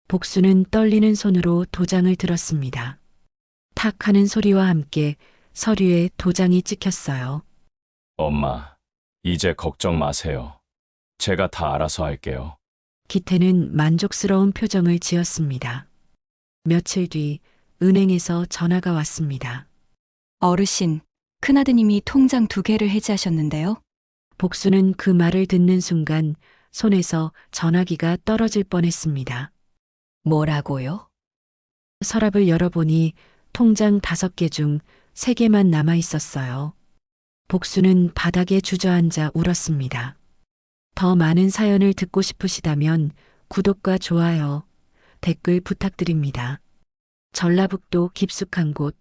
복수는 떨리는 손으로 도장을 들었습니다. 탁 하는 소리와 함께 서류에 도장이 찍혔어요. 엄마, 이제 걱정 마세요. 제가 다 알아서 할게요. 기태는 만족스러운 표정을 지었습니다. 며칠 뒤 은행에서 전화가 왔습니다. 어르신, 큰아드님이 통장 2개를 해지하셨는데요. 복수는 그 말을 듣는 순간 손에서 전화기가 떨어질 뻔했습니다. 뭐라고요? 서랍을 열어보니 통장 5개 중 3개만 남아 있었어요. 복수는 바닥에 주저앉아 울었습니다. 더 많은 사연을 듣고 싶으시다면 구독과 좋아요, 댓글 부탁드립니다. 전라북도 깊숙한 곳,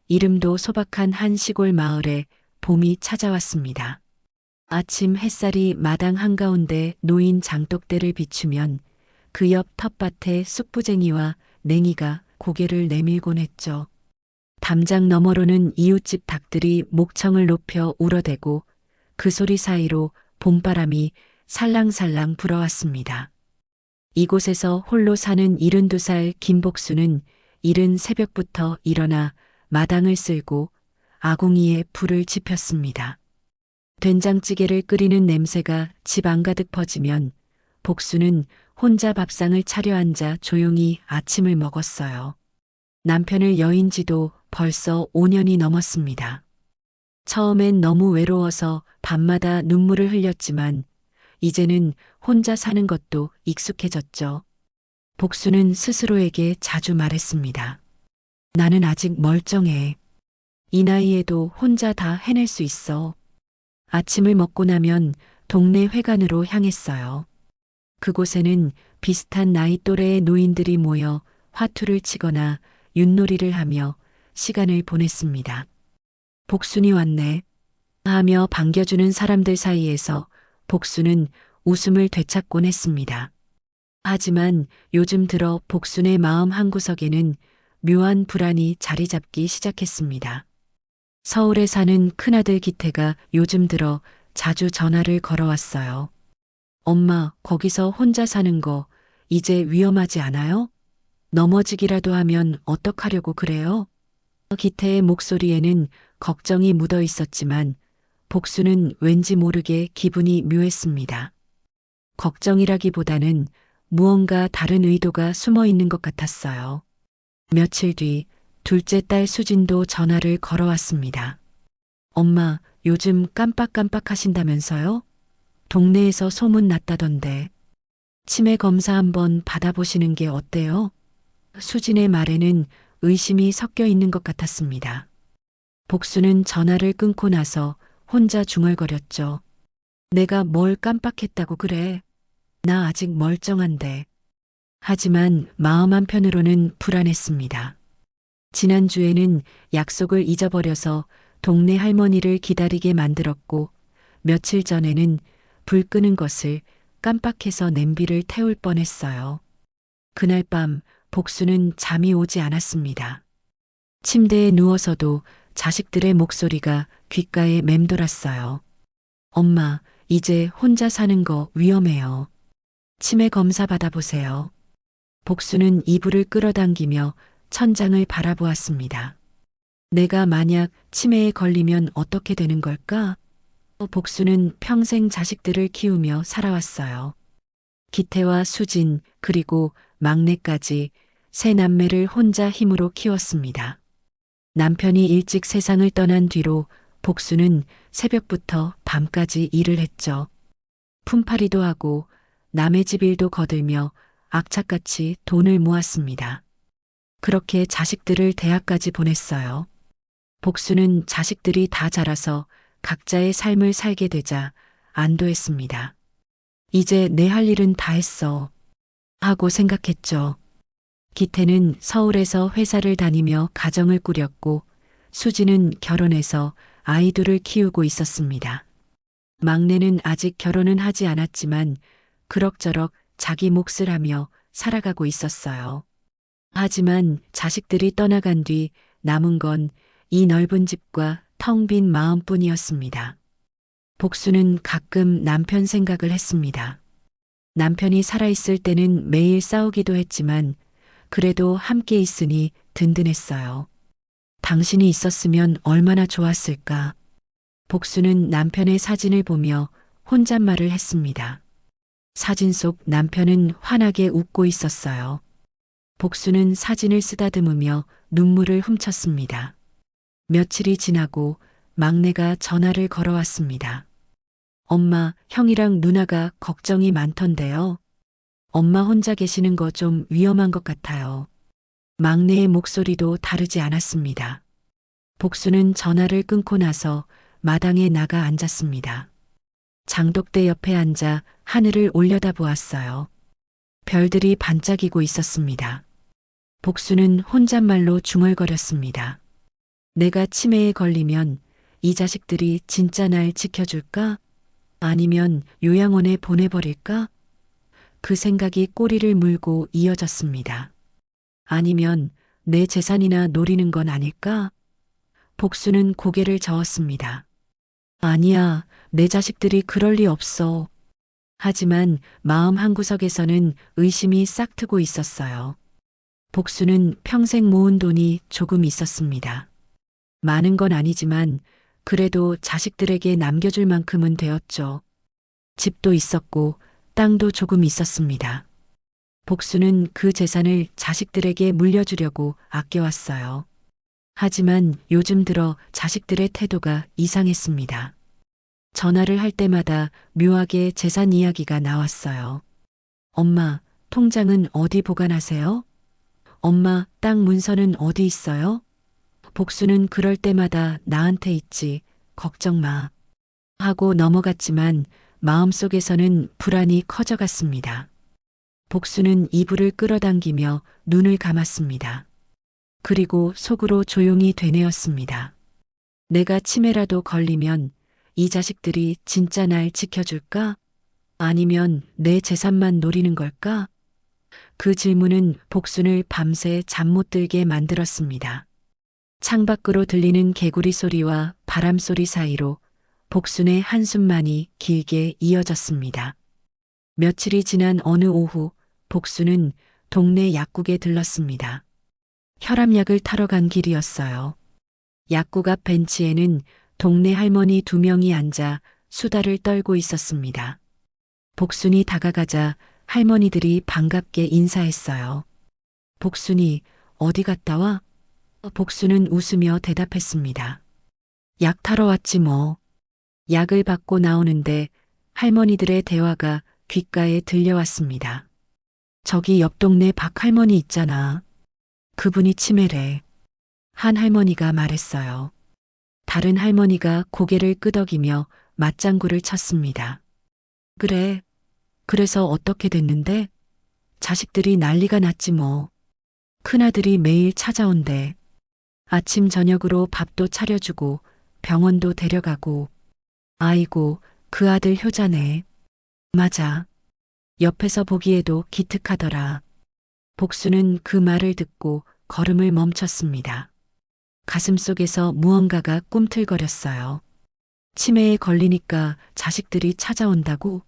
이름도 소박한 한 시골 마을에 봄이 찾아왔습니다. 아침 햇살이 마당 한가운데 놓인 장독대를 비추면 그 옆 텃밭에 쑥부쟁이와 냉이가 고개를 내밀곤 했죠. 담장 너머로는 이웃집 닭들이 목청을 높여 울어대고 그 소리 사이로 봄바람이 살랑살랑 불어왔습니다. 이곳에서 홀로 사는 72살 김복수는 이른 새벽부터 일어나 마당을 쓸고 아궁이에 불을 지폈습니다. 된장찌개를 끓이는 냄새가 집 안가득 퍼지면 복수는 혼자 밥상을 차려 앉아 조용히 아침을 먹었어요. 남편을 여인 지도 벌써 5년이 넘었습니다. 처음엔 너무 외로워서 밤마다 눈물을 흘렸지만 이제는 혼자 사는 것도 익숙해졌죠. 복수는 스스로에게 자주 말했습니다. 나는 아직 멀쩡해. 이 나이에도 혼자 다 해낼 수 있어. 아침을 먹고 나면 동네 회관으로 향했어요. 그곳에는 비슷한 나이 또래의 노인들이 모여 화투를 치거나 윷놀이를 하며 시간을 보냈습니다. 복순이 왔네 하며 반겨주는 사람들 사이에서 복순은 웃음을 되찾곤 했습니다. 하지만 요즘 들어 복순의 마음 한구석에는 묘한 불안이 자리 잡기 시작했습니다. 서울에 사는 큰아들 기태가 요즘 들어 자주 전화를 걸어왔어요. 엄마, 거기서 혼자 사는 거 이제 위험하지 않아요? 넘어지기라도 하면 어떡하려고 그래요? 기태의 목소리에는 걱정이 묻어 있었지만 복수는 왠지 모르게 기분이 묘했습니다. 걱정이라기보다는 무언가 다른 의도가 숨어 있는 것 같았어요. 며칠 뒤 둘째 딸 수진도 전화를 걸어왔습니다. 엄마, 요즘 깜빡깜빡 하신다면서요? 동네에서 소문 났다던데. 치매 검사 한번 받아보시는 게 어때요? 수진의 말에는 의심이 섞여 있는 것 같았습니다. 복수는 전화를 끊고 나서 혼자 중얼거렸죠. 내가 뭘 깜빡했다고 그래. 나 아직 멀쩡한데. 하지만 마음 한편으로는 불안했습니다. 지난주에는 약속을 잊어버려서 동네 할머니를 기다리게 만들었고 며칠 전에는 불 끄는 것을 깜빡해서 냄비를 태울 뻔했어요. 그날 밤 복수는 잠이 오지 않았습니다. 침대에 누워서도 자식들의 목소리가 귓가에 맴돌았어요. 엄마, 이제 혼자 사는 거 위험해요. 치매 검사 받아보세요. 복수는 이불을 끌어당기며 천장을 바라보았습니다. 내가 만약 치매에 걸리면 어떻게 되는 걸까? 복수는 평생 자식들을 키우며 살아왔어요. 기태와 수진 그리고 막내까지 세 남매를 혼자 힘으로 키웠습니다. 남편이 일찍 세상을 떠난 뒤로 복수는 새벽부터 밤까지 일을 했죠. 품팔이도 하고 남의 집 일도 거들며 악착같이 돈을 모았습니다. 그렇게 자식들을 대학까지 보냈어요. 복수는 자식들이 다 자라서 각자의 삶을 살게 되자 안도했습니다. 이제 내 할 일은 다 했어. 하고 생각했죠. 기태는 서울에서 회사를 다니며 가정을 꾸렸고 수지는 결혼해서 아이들을 키우고 있었습니다. 막내는 아직 결혼은 하지 않았지만 그럭저럭 자기 몫을 하며 살아가고 있었어요. 하지만 자식들이 떠나간 뒤 남은 건 이 넓은 집과 텅 빈 마음뿐이었습니다. 복수는 가끔 남편 생각을 했습니다. 남편이 살아있을 때는 매일 싸우기도 했지만 그래도 함께 있으니 든든했어요. 당신이 있었으면 얼마나 좋았을까. 복수는 남편의 사진을 보며 혼잣말을 했습니다. 사진 속 남편은 환하게 웃고 있었어요. 복수는 사진을 쓰다듬으며 눈물을 훔쳤습니다. 며칠이 지나고 막내가 전화를 걸어왔습니다. 엄마, 형이랑 누나가 걱정이 많던데요. 엄마 혼자 계시는 거 좀 위험한 것 같아요. 막내의 목소리도 다르지 않았습니다. 복수는 전화를 끊고 나서 마당에 나가 앉았습니다. 장독대 옆에 앉아 하늘을 올려다보았어요. 별들이 반짝이고 있었습니다. 복수는 혼잣말로 중얼거렸습니다. 내가 치매에 걸리면 이 자식들이 진짜 날 지켜줄까? 아니면 요양원에 보내버릴까? 그 생각이 꼬리를 물고 이어졌습니다. 아니면 내 재산이나 노리는 건 아닐까? 복수는 고개를 저었습니다. 아니야, 내 자식들이 그럴 리 없어. 하지만 마음 한구석에서는 의심이 싹트고 있었어요. 복수는 평생 모은 돈이 조금 있었습니다. 많은 건 아니지만 그래도 자식들에게 남겨줄 만큼은 되었죠. 집도 있었고 땅도 조금 있었습니다. 복수는 그 재산을 자식들에게 물려주려고 아껴왔어요. 하지만 요즘 들어 자식들의 태도가 이상했습니다. 전화를 할 때마다 묘하게 재산 이야기가 나왔어요. 엄마, 통장은 어디 보관하세요? 엄마, 땅 문서는 어디 있어요? 복수는 그럴 때마다 나한테 있지, 걱정 마. 하고 넘어갔지만 마음속에서는 불안이 커져갔습니다. 복수는 이불을 끌어당기며 눈을 감았습니다. 그리고 속으로 조용히 되뇌었습니다. 내가 치매라도 걸리면 이 자식들이 진짜 날 지켜줄까? 아니면 내 재산만 노리는 걸까? 그 질문은 복순을 밤새 잠 못 들게 만들었습니다. 창밖으로 들리는 개구리 소리와 바람 소리 사이로 복순의 한숨만이 길게 이어졌습니다. 며칠이 지난 어느 오후 복순은 동네 약국에 들렀습니다. 혈압약을 타러 간 길이었어요. 약국 앞 벤치에는 동네 할머니 2명이 앉아 수다를 떨고 있었습니다. 복순이 다가가자 할머니들이 반갑게 인사했어요. 복순이 어디 갔다 와? 복순은 웃으며 대답했습니다. 약 타러 왔지 뭐. 약을 받고 나오는데 할머니들의 대화가 귓가에 들려왔습니다. 저기 옆 동네 박 할머니 있잖아. 그분이 치매래. 한 할머니가 말했어요. 다른 할머니가 고개를 끄덕이며 맞장구를 쳤습니다. 그래. 그래서 어떻게 됐는데? 자식들이 난리가 났지 뭐. 큰아들이 매일 찾아온대. 아침 저녁으로 밥도 차려주고 병원도 데려가고. 아이고, 그 아들 효자네. 맞아. 옆에서 보기에도 기특하더라. 복수는 그 말을 듣고 걸음을 멈췄습니다. 가슴속에서 무언가가 꿈틀거렸어요. 치매에 걸리니까 자식들이 찾아온다고?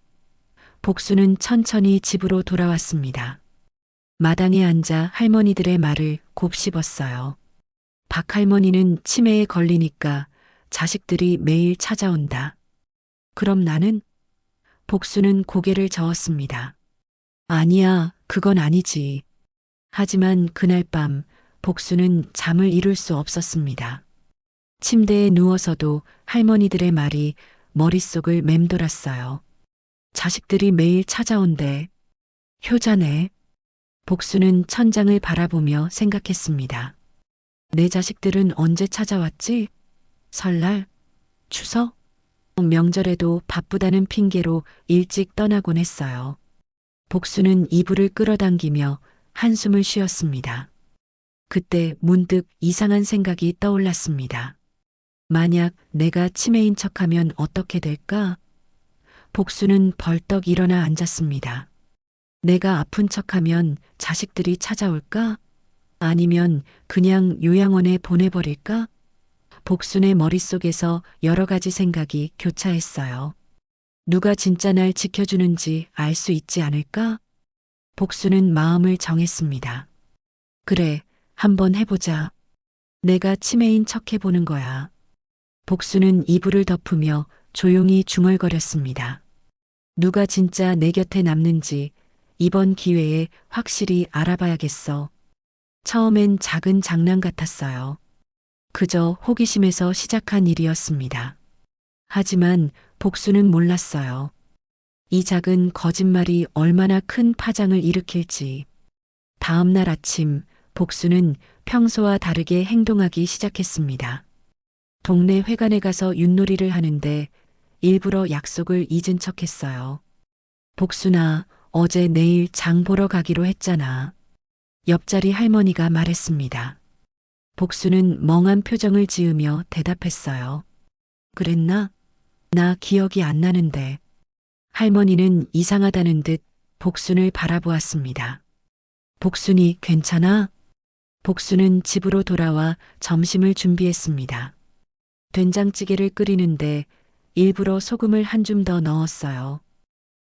복수는 천천히 집으로 돌아왔습니다. 마당에 앉아 할머니들의 말을 곱씹었어요. 박 할머니는 치매에 걸리니까 자식들이 매일 찾아온다. 그럼 나는? 복수는 고개를 저었습니다. 아니야, 그건 아니지. 하지만 그날 밤 복수는 잠을 이룰 수 없었습니다. 침대에 누워서도 할머니들의 말이 머릿속을 맴돌았어요. 자식들이 매일 찾아온대. 효자네. 복수는 천장을 바라보며 생각했습니다. 내 자식들은 언제 찾아왔지? 설날? 추석? 명절에도 바쁘다는 핑계로 일찍 떠나곤 했어요. 복수는 이불을 끌어당기며 한숨을 쉬었습니다. 그때 문득 이상한 생각이 떠올랐습니다. 만약 내가 치매인 척하면 어떻게 될까? 복수는 벌떡 일어나 앉았습니다. 내가 아픈 척하면 자식들이 찾아올까? 아니면 그냥 요양원에 보내버릴까? 복순의 머릿속에서 여러 가지 생각이 교차했어요. 누가 진짜 날 지켜주는지 알 수 있지 않을까? 복수는 마음을 정했습니다. 그래, 한번 해보자. 내가 치매인 척 해보는 거야. 복수는 이불을 덮으며 조용히 중얼거렸습니다. 누가 진짜 내 곁에 남는지 이번 기회에 확실히 알아봐야겠어. 처음엔 작은 장난 같았어요. 그저 호기심에서 시작한 일이었습니다. 하지만 복수는 몰랐어요. 이 작은 거짓말이 얼마나 큰 파장을 일으킬지. 다음 날 아침, 복수는 평소와 다르게 행동하기 시작했습니다. 동네 회관에 가서 윷놀이를 하는데 일부러 약속을 잊은 척 했어요. 복수나, 어제 내일 장 보러 가기로 했잖아. 옆자리 할머니가 말했습니다. 복수는 멍한 표정을 지으며 대답했어요. 그랬나? 나 기억이 안 나는데. 할머니는 이상하다는 듯 복순을 바라보았습니다. 복순이 괜찮아? 복순은 집으로 돌아와 점심을 준비했습니다. 된장찌개를 끓이는데 일부러 소금을 한 줌 더 넣었어요.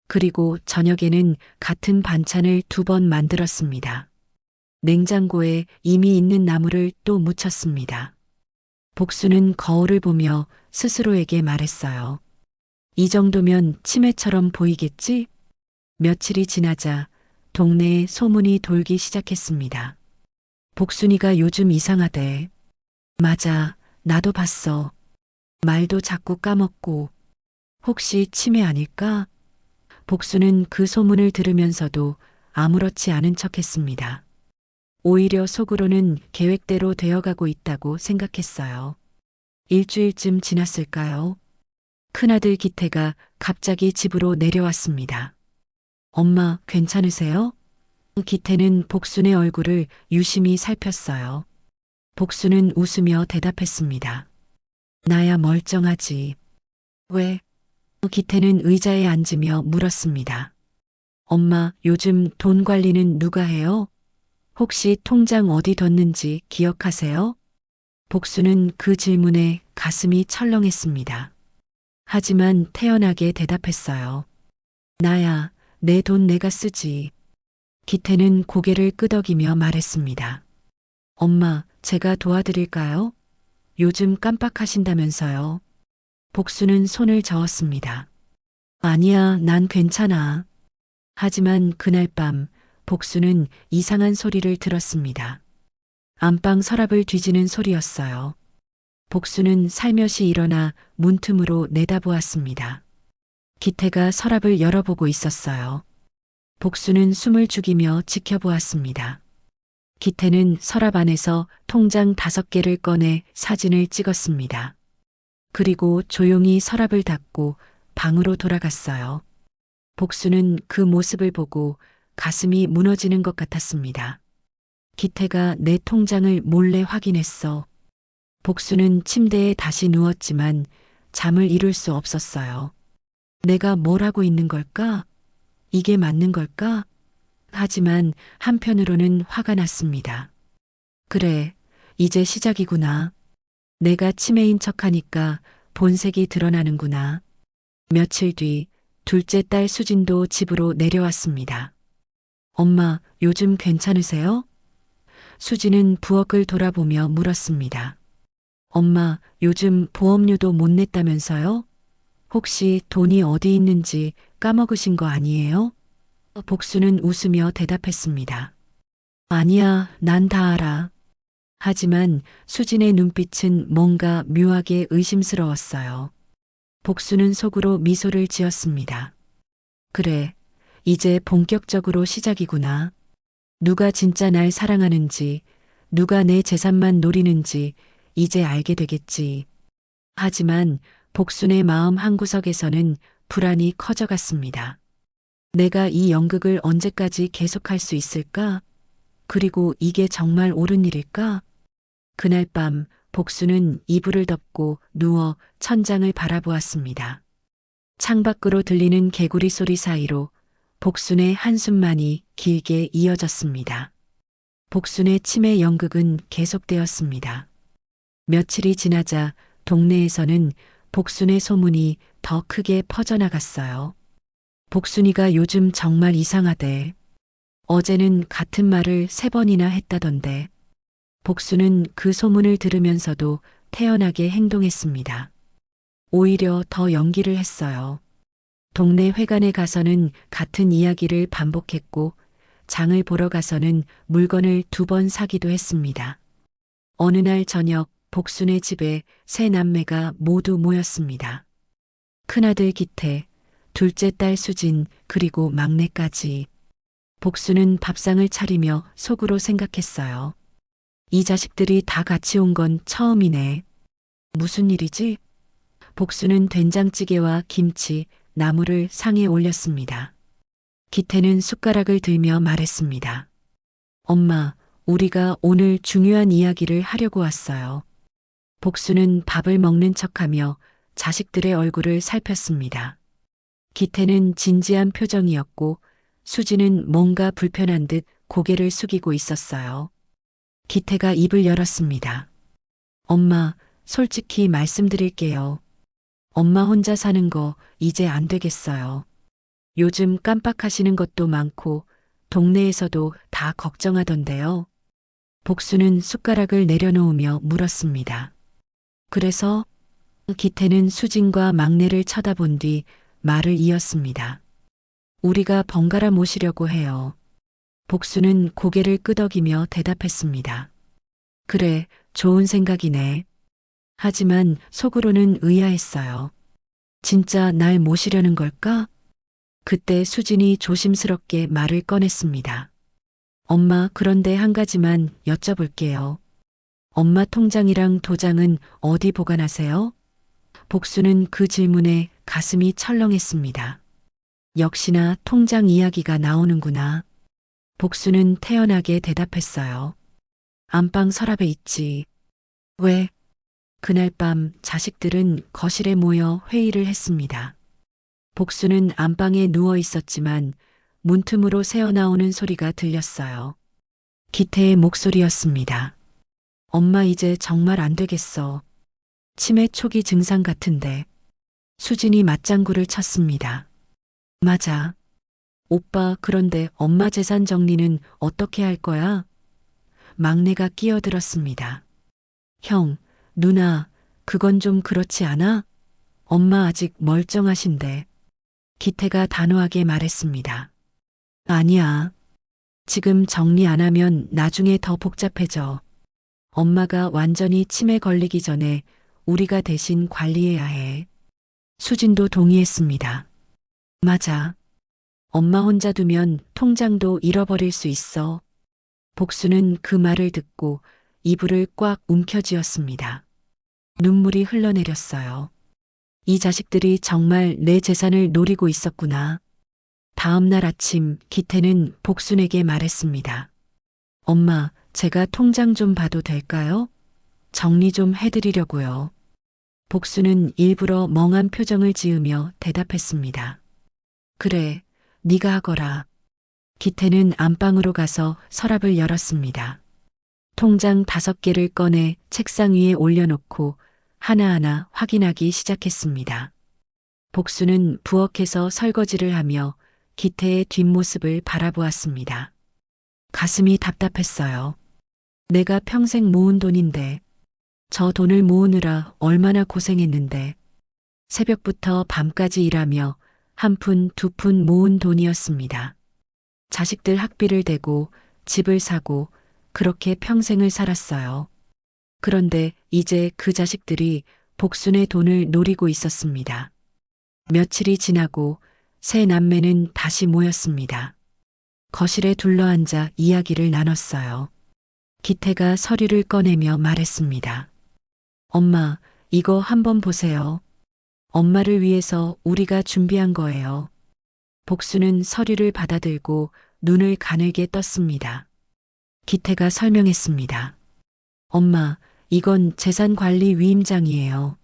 그리고 저녁에는 같은 반찬을 2번 만들었습니다. 냉장고에 이미 있는 나물을 또 무쳤습니다. 복수는 거울을 보며 스스로에게 말했어요. 이 정도면 치매처럼 보이겠지? 며칠이 지나자 동네에 소문이 돌기 시작했습니다. 복순이가 요즘 이상하대. 맞아, 나도 봤어. 말도 자꾸 까먹고. 혹시 치매 아닐까? 복수는 그 소문을 들으면서도 아무렇지 않은 척했습니다. 오히려 속으로는 계획대로 되어가고 있다고 생각했어요. 일주일쯤 지났을까요? 큰아들 기태가 갑자기 집으로 내려왔습니다. 엄마, 괜찮으세요? 기태는 복순의 얼굴을 유심히 살폈어요. 복순은 웃으며 대답했습니다. 나야 멀쩡하지. 왜? 기태는 의자에 앉으며 물었습니다. 엄마, 요즘 돈 관리는 누가 해요? 혹시 통장 어디 뒀는지 기억하세요? 복수는 그 질문에 가슴이 철렁했습니다. 하지만 태연하게 대답했어요. 나야, 내 돈 내가 쓰지. 기태는 고개를 끄덕이며 말했습니다. 엄마, 제가 도와드릴까요? 요즘 깜빡하신다면서요. 복수는 손을 저었습니다. 아니야, 난 괜찮아. 하지만 그날 밤 복수는 이상한 소리를 들었습니다. 안방 서랍을 뒤지는 소리였어요. 복수는 살며시 일어나 문틈으로 내다보았습니다. 기태가 서랍을 열어보고 있었어요. 복수는 숨을 죽이며 지켜보았습니다. 기태는 서랍 안에서 통장 5개를 꺼내 사진을 찍었습니다. 그리고 조용히 서랍을 닫고 방으로 돌아갔어요. 복수는 그 모습을 보고 가슴이 무너지는 것 같았습니다. 기태가 내 통장을 몰래 확인했어. 복수는 침대에 다시 누웠지만 잠을 이룰 수 없었어요. 내가 뭘 하고 있는 걸까? 이게 맞는 걸까? 하지만 한편으로는 화가 났습니다. 그래, 이제 시작이구나. 내가 치매인 척하니까 본색이 드러나는구나. 며칠 뒤 둘째 딸 수진도 집으로 내려왔습니다. 엄마, 요즘 괜찮으세요? 수진은 부엌을 돌아보며 물었습니다. 엄마, 요즘 보험료도 못 냈다면서요? 혹시 돈이 어디 있는지 까먹으신 거 아니에요? 복수는 웃으며 대답했습니다. 아니야, 난 다 알아. 하지만 수진의 눈빛은 뭔가 묘하게 의심스러웠어요. 복수는 속으로 미소를 지었습니다. 그래, 이제 본격적으로 시작이구나. 누가 진짜 날 사랑하는지, 누가 내 재산만 노리는지 이제 알게 되겠지. 하지만 복순의 마음 한구석에서는 불안이 커져갔습니다. 내가 이 연극을 언제까지 계속할 수 있을까? 그리고 이게 정말 옳은 일일까? 그날 밤 복수는 이불을 덮고 누워 천장을 바라보았습니다. 창밖으로 들리는 개구리 소리 사이로 복순의 한숨만이 길게 이어졌습니다. 복순의 치매 연극은 계속되었습니다. 며칠이 지나자 동네에서는 복순의 소문이 더 크게 퍼져나갔어요. 복순이가 요즘 정말 이상하대. 어제는 같은 말을 3번이나 했다던데. 복수는 그 소문을 들으면서도 태연하게 행동했습니다. 오히려 더 연기를 했어요. 동네 회관에 가서는 같은 이야기를 반복했고, 장을 보러 가서는 물건을 2번 사기도 했습니다. 어느 날 저녁 복순의 집에 3남매가 모두 모였습니다. 큰아들 기태, 둘째 딸 수진, 그리고 막내까지. 복순은 밥상을 차리며 속으로 생각했어요. 이 자식들이 다 같이 온 건 처음이네. 무슨 일이지? 복순은 된장찌개와 김치, 나물을 상에 올렸습니다. 기태는 숟가락을 들며 말했습니다. 엄마, 우리가 오늘 중요한 이야기를 하려고 왔어요. 복순은 밥을 먹는 척하며 자식들의 얼굴을 살폈습니다. 기태는 진지한 표정이었고 수지는 뭔가 불편한 듯 고개를 숙이고 있었어요. 기태가 입을 열었습니다. 엄마, 솔직히 말씀드릴게요. 엄마 혼자 사는 거 이제 안 되겠어요. 요즘 깜빡하시는 것도 많고 동네에서도 다 걱정하던데요. 복수는 숟가락을 내려놓으며 물었습니다. 그래서 기태는 수진과 막내를 쳐다본 뒤 말을 이었습니다. 우리가 번갈아 모시려고 해요. 복수는 고개를 끄덕이며 대답했습니다. 그래, 좋은 생각이네. 하지만 속으로는 의아했어요. 진짜 날 모시려는 걸까? 그때 수진이 조심스럽게 말을 꺼냈습니다. 엄마, 그런데 한 가지만 여쭤볼게요. 엄마 통장이랑 도장은 어디 보관하세요? 복수는 그 질문에 가슴이 철렁했습니다. 역시나 통장 이야기가 나오는구나. 복수는 태연하게 대답했어요. 안방 서랍에 있지. 왜? 그날 밤 자식들은 거실에 모여 회의를 했습니다. 복수는 안방에 누워 있었지만 문틈으로 새어나오는 소리가 들렸어요. 기태의 목소리였습니다. 엄마 이제 정말 안 되겠어. 치매 초기 증상 같은데. 수진이 맞장구를 쳤습니다. 맞아. 오빠, 그런데 엄마 재산 정리는 어떻게 할 거야? 막내가 끼어들었습니다. 형, 누나, 그건 좀 그렇지 않아? 엄마 아직 멀쩡하신데. 기태가 단호하게 말했습니다. 아니야. 지금 정리 안 하면 나중에 더 복잡해져. 엄마가 완전히 치매 걸리기 전에 우리가 대신 관리해야 해. 수진도 동의했습니다. 맞아. 엄마 혼자 두면 통장도 잃어버릴 수 있어. 복수는 그 말을 듣고 이불을 꽉 움켜쥐었습니다. 눈물이 흘러내렸어요. 이 자식들이 정말 내 재산을 노리고 있었구나. 다음 날 아침 기태는 복순에게 말했습니다. 엄마, 제가 통장 좀 봐도 될까요? 정리 좀 해드리려고요. 복수는 일부러 멍한 표정을 지으며 대답했습니다. 그래, 네가 하거라. 기태는 안방으로 가서 서랍을 열었습니다. 통장 5개를 꺼내 책상 위에 올려놓고 하나하나 확인하기 시작했습니다. 복수는 부엌에서 설거지를 하며 기태의 뒷모습을 바라보았습니다. 가슴이 답답했어요. 내가 평생 모은 돈인데, 저 돈을 모으느라 얼마나 고생했는데, 새벽부터 밤까지 일하며 한 푼, 2푼 모은 돈이었습니다. 자식들 학비를 대고 집을 사고 그렇게 평생을 살았어요. 그런데 이제 그 자식들이 복순의 돈을 노리고 있었습니다. 며칠이 지나고 3남매는 다시 모였습니다. 거실에 둘러앉아 이야기를 나눴어요. 기태가 서류를 꺼내며 말했습니다. 엄마, 이거 한번 보세요. 엄마를 위해서 우리가 준비한 거예요. 복수는 서류를 받아들고 눈을 가늘게 떴습니다. 기태가 설명했습니다. 엄마, 이건 재산관리 위임장이에요.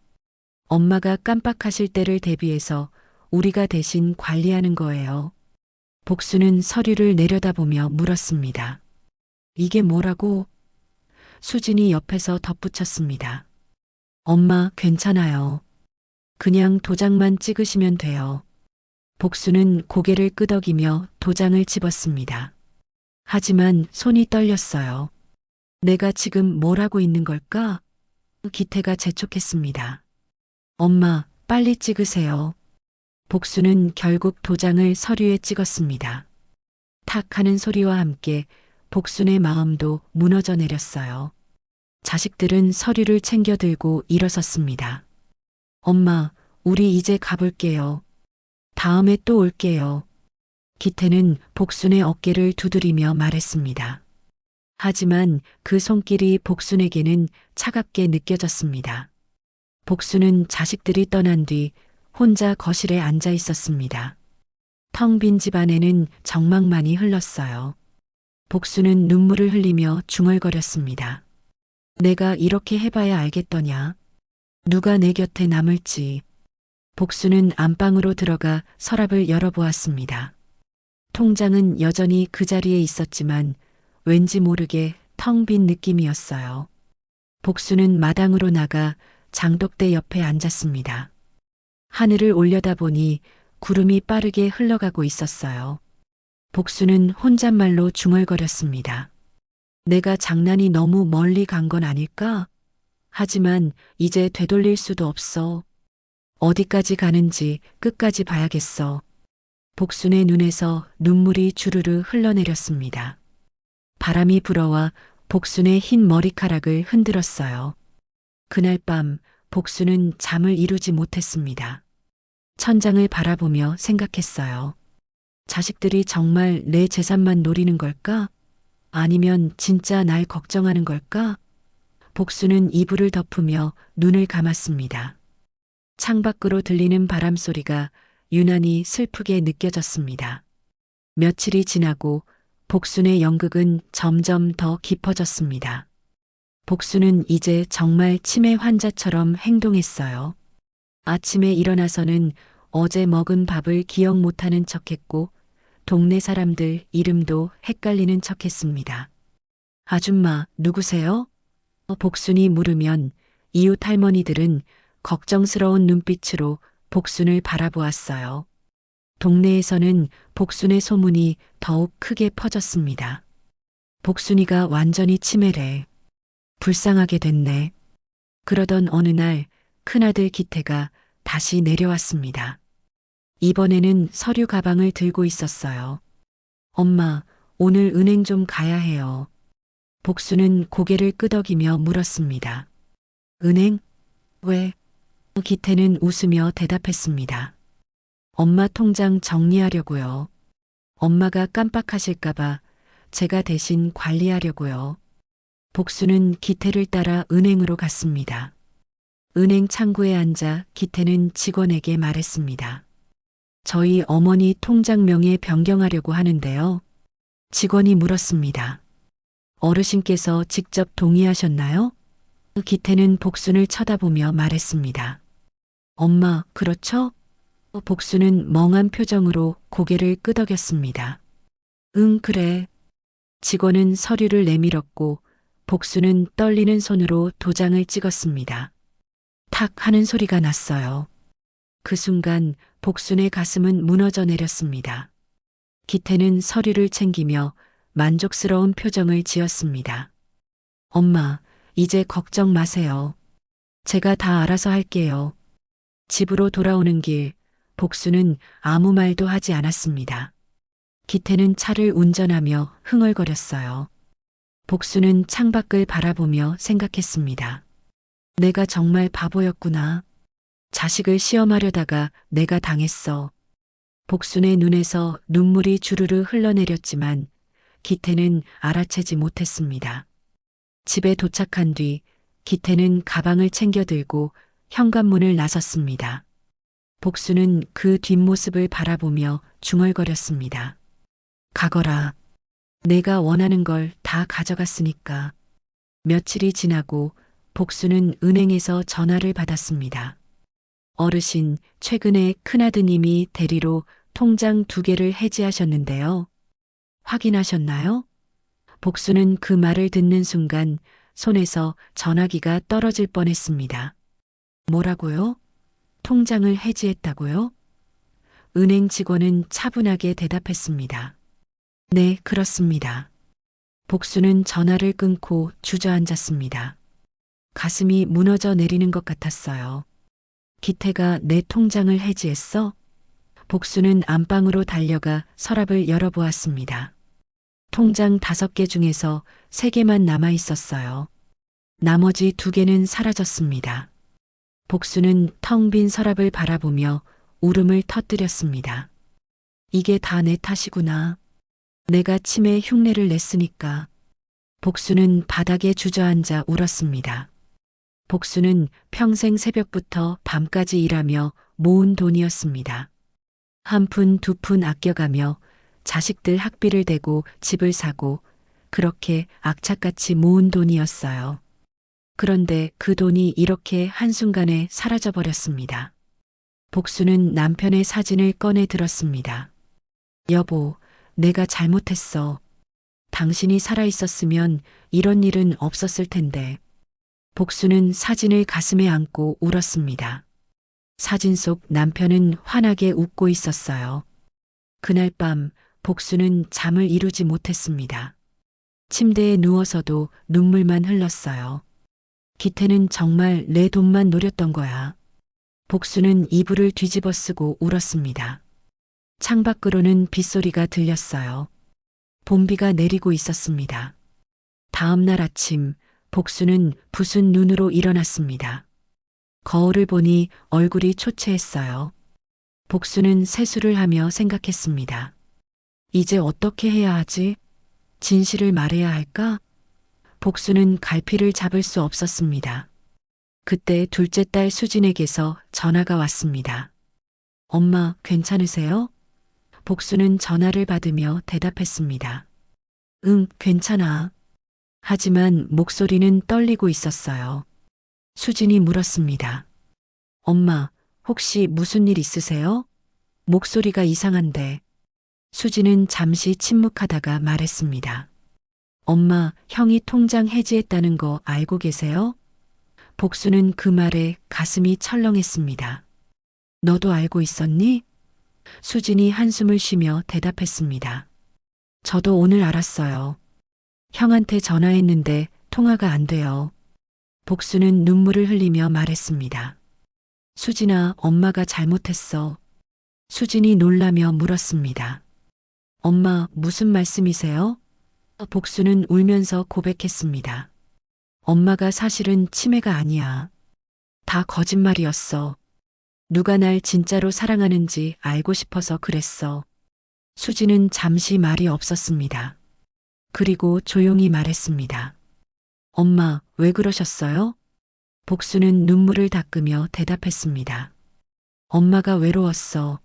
엄마가 깜빡하실 때를 대비해서 우리가 대신 관리하는 거예요. 복수는 서류를 내려다보며 물었습니다. 이게 뭐라고? 수진이 옆에서 덧붙였습니다. 엄마, 괜찮아요. 그냥 도장만 찍으시면 돼요. 복수는 고개를 끄덕이며 도장을 집었습니다. 하지만 손이 떨렸어요. 내가 지금 뭘 하고 있는 걸까? 기태가 재촉했습니다. 엄마, 빨리 찍으세요. 복수는 결국 도장을 서류에 찍었습니다. 탁 하는 소리와 함께 복순의 마음도 무너져 내렸어요. 자식들은 서류를 챙겨 들고 일어섰습니다. 엄마, 우리 이제 가볼게요. 다음에 또 올게요. 기태는 복순의 어깨를 두드리며 말했습니다. 하지만 그 손길이 복순에게는 차갑게 느껴졌습니다. 복순은 자식들이 떠난 뒤 혼자 거실에 앉아 있었습니다. 텅 빈 집안에는 정막만이 흘렀어요. 복순은 눈물을 흘리며 중얼거렸습니다. 내가 이렇게 해봐야 알겠더냐. 누가 내 곁에 남을지. 복순은 안방으로 들어가 서랍을 열어보았습니다. 통장은 여전히 그 자리에 있었지만 왠지 모르게 텅 빈 느낌이었어요. 복순은 마당으로 나가 장독대 옆에 앉았습니다. 하늘을 올려다보니 구름이 빠르게 흘러가고 있었어요. 복순은 혼잣말로 중얼거렸습니다. 내가 장난이 너무 멀리 간 건 아닐까? 하지만 이제 되돌릴 수도 없어. 어디까지 가는지 끝까지 봐야겠어. 복순의 눈에서 눈물이 주르르 흘러내렸습니다. 바람이 불어와 복순의 흰 머리카락을 흔들었어요. 그날 밤 복순은 잠을 이루지 못했습니다. 천장을 바라보며 생각했어요. 자식들이 정말 내 재산만 노리는 걸까? 아니면 진짜 날 걱정하는 걸까? 복순은 이불을 덮으며 눈을 감았습니다. 창밖으로 들리는 바람 소리가 유난히 슬프게 느껴졌습니다. 며칠이 지나고 복순의 연극은 점점 더 깊어졌습니다. 복순은 이제 정말 치매 환자처럼 행동했어요. 아침에 일어나서는 어제 먹은 밥을 기억 못하는 척했고 동네 사람들 이름도 헷갈리는 척했습니다. 아줌마, 누구세요? 복순이 물으면 이웃 할머니들은 걱정스러운 눈빛으로 복순을 바라보았어요. 동네에서는 복순의 소문이 더욱 크게 퍼졌습니다. 복순이가 완전히 치매래. 불쌍하게 됐네. 그러던 어느 날 큰아들 기태가 다시 내려왔습니다. 이번에는 서류 가방을 들고 있었어요. 엄마, 오늘 은행 좀 가야 해요. 복순은 고개를 끄덕이며 물었습니다. 은행? 왜? 기태는 웃으며 대답했습니다. 엄마 통장 정리하려고요. 엄마가 깜빡하실까봐 제가 대신 관리하려고요. 복순은 기태를 따라 은행으로 갔습니다. 은행 창구에 앉아 기태는 직원에게 말했습니다. 저희 어머니 통장명에 변경하려고 하는데요. 직원이 물었습니다. 어르신께서 직접 동의하셨나요? 기태는 복순을 쳐다보며 말했습니다. 엄마, 그렇죠? 복순은 멍한 표정으로 고개를 끄덕였습니다. 응, 그래. 직원은 서류를 내밀었고 복순은 떨리는 손으로 도장을 찍었습니다. 탁 하는 소리가 났어요. 그 순간 복순의 가슴은 무너져 내렸습니다. 기태는 서류를 챙기며 만족스러운 표정을 지었습니다. 엄마, 이제 걱정 마세요. 제가 다 알아서 할게요. 집으로 돌아오는 길, 복순은 아무 말도 하지 않았습니다. 기태는 차를 운전하며 흥얼거렸어요. 복순은 창밖을 바라보며 생각했습니다. 내가 정말 바보였구나. 자식을 시험하려다가 내가 당했어. 복순의 눈에서 눈물이 주르르 흘러내렸지만 기태는 알아채지 못했습니다. 집에 도착한 뒤 기태는 가방을 챙겨 들고 현관문을 나섰습니다. 복순은 그 뒷모습을 바라보며 중얼거렸습니다. 가거라. 내가 원하는 걸 다 가져갔으니까. 며칠이 지나고 복순은 은행에서 전화를 받았습니다. 어르신, 최근에 큰아드님이 대리로 통장 2개를 해지하셨는데요. 확인하셨나요? 복순은 그 말을 듣는 순간 손에서 전화기가 떨어질 뻔했습니다. 뭐라고요? 통장을 해지했다고요? 은행 직원은 차분하게 대답했습니다. 네, 그렇습니다. 복수는 전화를 끊고 주저앉았습니다. 가슴이 무너져 내리는 것 같았어요. 기태가 내 통장을 해지했어? 복수는 안방으로 달려가 서랍을 열어보았습니다. 통장 5개 중에서 3개만 남아 있었어요. 나머지 2개는 사라졌습니다. 복수는 텅 빈 서랍을 바라보며 울음을 터뜨렸습니다. 이게 다 내 탓이구나. 내가 치매 흉내를 냈으니까. 복수는 바닥에 주저앉아 울었습니다. 복수는 평생 새벽부터 밤까지 일하며 모은 돈이었습니다. 한 푼, 2푼 아껴가며 자식들 학비를 대고 집을 사고 그렇게 악착같이 모은 돈이었어요. 그런데 그 돈이 이렇게 한순간에 사라져버렸습니다. 복수는 남편의 사진을 꺼내 들었습니다. 여보, 내가 잘못했어. 당신이 살아있었으면 이런 일은 없었을 텐데. 복수는 사진을 가슴에 안고 울었습니다. 사진 속 남편은 환하게 웃고 있었어요. 그날 밤 복수는 잠을 이루지 못했습니다. 침대에 누워서도 눈물만 흘렀어요. 기태는 정말 내 돈만 노렸던 거야. 복수는 이불을 뒤집어 쓰고 울었습니다. 창밖으로는 빗소리가 들렸어요. 봄비가 내리고 있었습니다. 다음 날 아침 복수는 부순 눈으로 일어났습니다. 거울을 보니 얼굴이 초췌했어요. 복수는 세수를 하며 생각했습니다. 이제 어떻게 해야 하지? 진실을 말해야 할까? 복수는 갈피를 잡을 수 없었습니다. 그때 둘째 딸 수진에게서 전화가 왔습니다. 엄마, 괜찮으세요? 복수는 전화를 받으며 대답했습니다. 응, 괜찮아. 하지만 목소리는 떨리고 있었어요. 수진이 물었습니다. 엄마, 혹시 무슨 일 있으세요? 목소리가 이상한데. 수진은 잠시 침묵하다가 말했습니다. 엄마, 형이 통장 해지했다는 거 알고 계세요? 복수는 그 말에 가슴이 철렁했습니다. 너도 알고 있었니? 수진이 한숨을 쉬며 대답했습니다. 저도 오늘 알았어요. 형한테 전화했는데 통화가 안 돼요. 복수는 눈물을 흘리며 말했습니다. 수진아, 엄마가 잘못했어. 수진이 놀라며 물었습니다. 엄마, 무슨 말씀이세요? 복수는 울면서 고백했습니다. 엄마가 사실은 치매가 아니야. 다 거짓말이었어. 누가 날 진짜로 사랑하는지 알고 싶어서 그랬어. 수진은 잠시 말이 없었습니다. 그리고 조용히 말했습니다. 엄마, 왜 그러셨어요? 복수는 눈물을 닦으며 대답했습니다. 엄마가 외로웠어.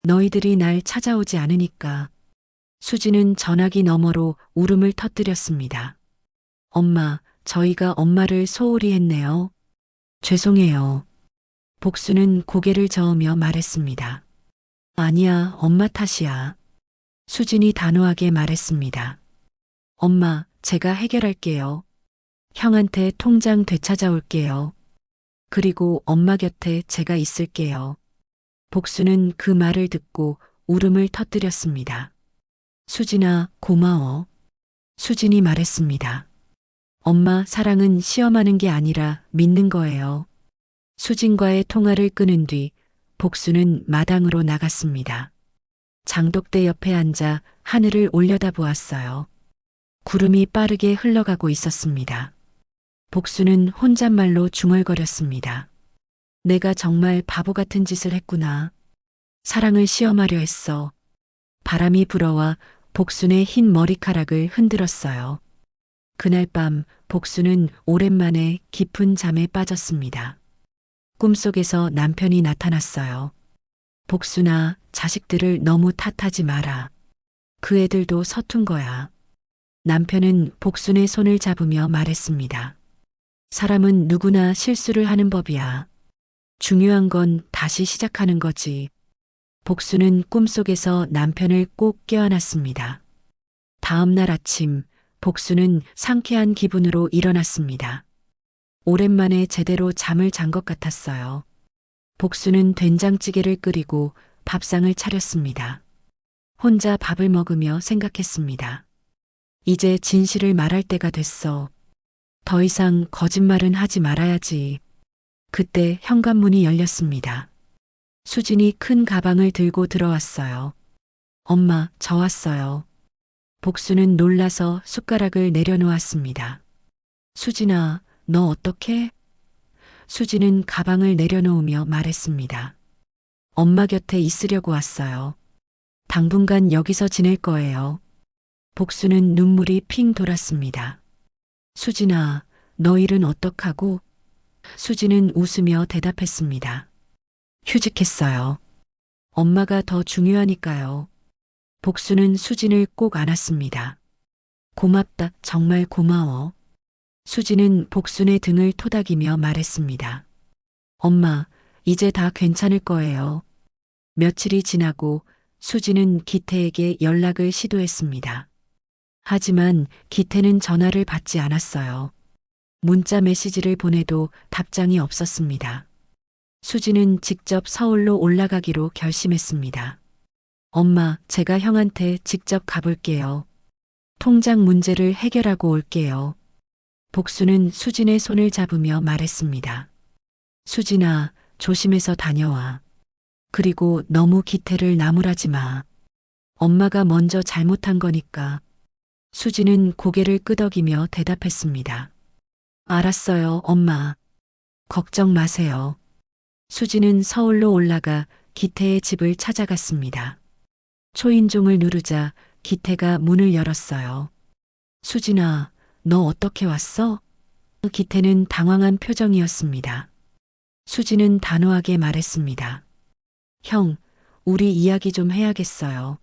너희들이 날 찾아오지 않으니까. 수진은 전화기 너머로 울음을 터뜨렸습니다. 엄마, 저희가 엄마를 소홀히 했네요. 죄송해요. 복수는 고개를 저으며 말했습니다. 아니야, 엄마 탓이야. 수진이 단호하게 말했습니다. 엄마, 제가 해결할게요. 형한테 통장 되찾아올게요. 그리고 엄마 곁에 제가 있을게요. 복수는 그 말을 듣고 울음을 터뜨렸습니다. 수진아, 고마워. 수진이 말했습니다. 엄마, 사랑은 시험하는 게 아니라 믿는 거예요. 수진과의 통화를 끊은 뒤 복수는 마당으로 나갔습니다. 장독대 옆에 앉아 하늘을 올려다보았어요. 구름이 빠르게 흘러가고 있었습니다. 복수는 혼잣말로 중얼거렸습니다. 내가 정말 바보 같은 짓을 했구나. 사랑을 시험하려 했어. 바람이 불어와 복순의 흰 머리카락을 흔들었어요. 그날 밤 복수는 오랜만에 깊은 잠에 빠졌습니다. 꿈속에서 남편이 나타났어요. 복수나, 자식들을 너무 탓하지 마라. 그 애들도 서툰 거야. 남편은 복순의 손을 잡으며 말했습니다. 사람은 누구나 실수를 하는 법이야. 중요한 건 다시 시작하는 거지. 복수는 꿈속에서 남편을 꼭 껴안았습니다. 다음 날 아침 복수는 상쾌한 기분으로 일어났습니다. 오랜만에 제대로 잠을 잔 것 같았어요. 복수는 된장찌개를 끓이고 밥상을 차렸습니다. 혼자 밥을 먹으며 생각했습니다. 이제 진실을 말할 때가 됐어. 더 이상 거짓말은 하지 말아야지. 그때 현관문이 열렸습니다. 수진이 큰 가방을 들고 들어왔어요. 엄마, 저 왔어요. 복수는 놀라서 숟가락을 내려놓았습니다. 수진아, 너 어떡해? 수진은 가방을 내려놓으며 말했습니다. 엄마 곁에 있으려고 왔어요. 당분간 여기서 지낼 거예요. 복수는 눈물이 핑 돌았습니다. 수진아, 너 일은 어떡하고? 수진은 웃으며 대답했습니다. 휴직했어요. 엄마가 더 중요하니까요. 복수는 수진을 꼭 안았습니다. 고맙다, 정말 고마워. 수진은 복순의 등을 토닥이며 말했습니다. 엄마, 이제 다 괜찮을 거예요. 며칠이 지나고 수진은 기태에게 연락을 시도했습니다. 하지만 기태는 전화를 받지 않았어요. 문자 메시지를 보내도 답장이 없었습니다. 수진은 직접 서울로 올라가기로 결심했습니다. 엄마, 제가 형한테 직접 가볼게요. 통장 문제를 해결하고 올게요. 복수는 수진의 손을 잡으며 말했습니다. 수진아, 조심해서 다녀와. 그리고 너무 기태를 나무라지 마. 엄마가 먼저 잘못한 거니까. 수진은 고개를 끄덕이며 대답했습니다. 알았어요, 엄마. 걱정 마세요. 수진은 서울로 올라가 기태의 집을 찾아갔습니다. 초인종을 누르자 기태가 문을 열었어요. 수진아, 너 어떻게 왔어? 기태는 당황한 표정이었습니다. 수진은 단호하게 말했습니다. 형, 우리 이야기 좀 해야겠어요.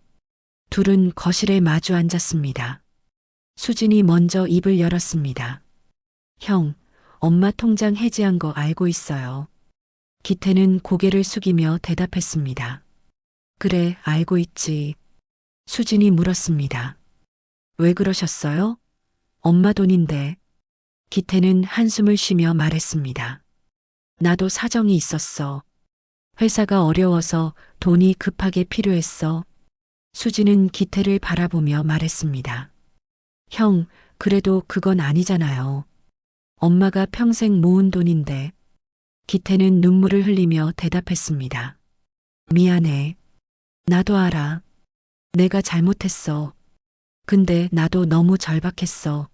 둘은 거실에 마주 앉았습니다. 수진이 먼저 입을 열었습니다. 형, 엄마 통장 해지한 거 알고 있어요. 기태는 고개를 숙이며 대답했습니다. 그래, 알고 있지. 수진이 물었습니다. 왜 그러셨어요? 엄마 돈인데. 기태는 한숨을 쉬며 말했습니다. 나도 사정이 있었어. 회사가 어려워서 돈이 급하게 필요했어. 수진은 기태를 바라보며 말했습니다. 형, 그래도 그건 아니잖아요. 엄마가 평생 모은 돈인데. 기태는 눈물을 흘리며 대답했습니다. 미안해. 나도 알아. 내가 잘못했어. 근데 나도 너무 절박했어.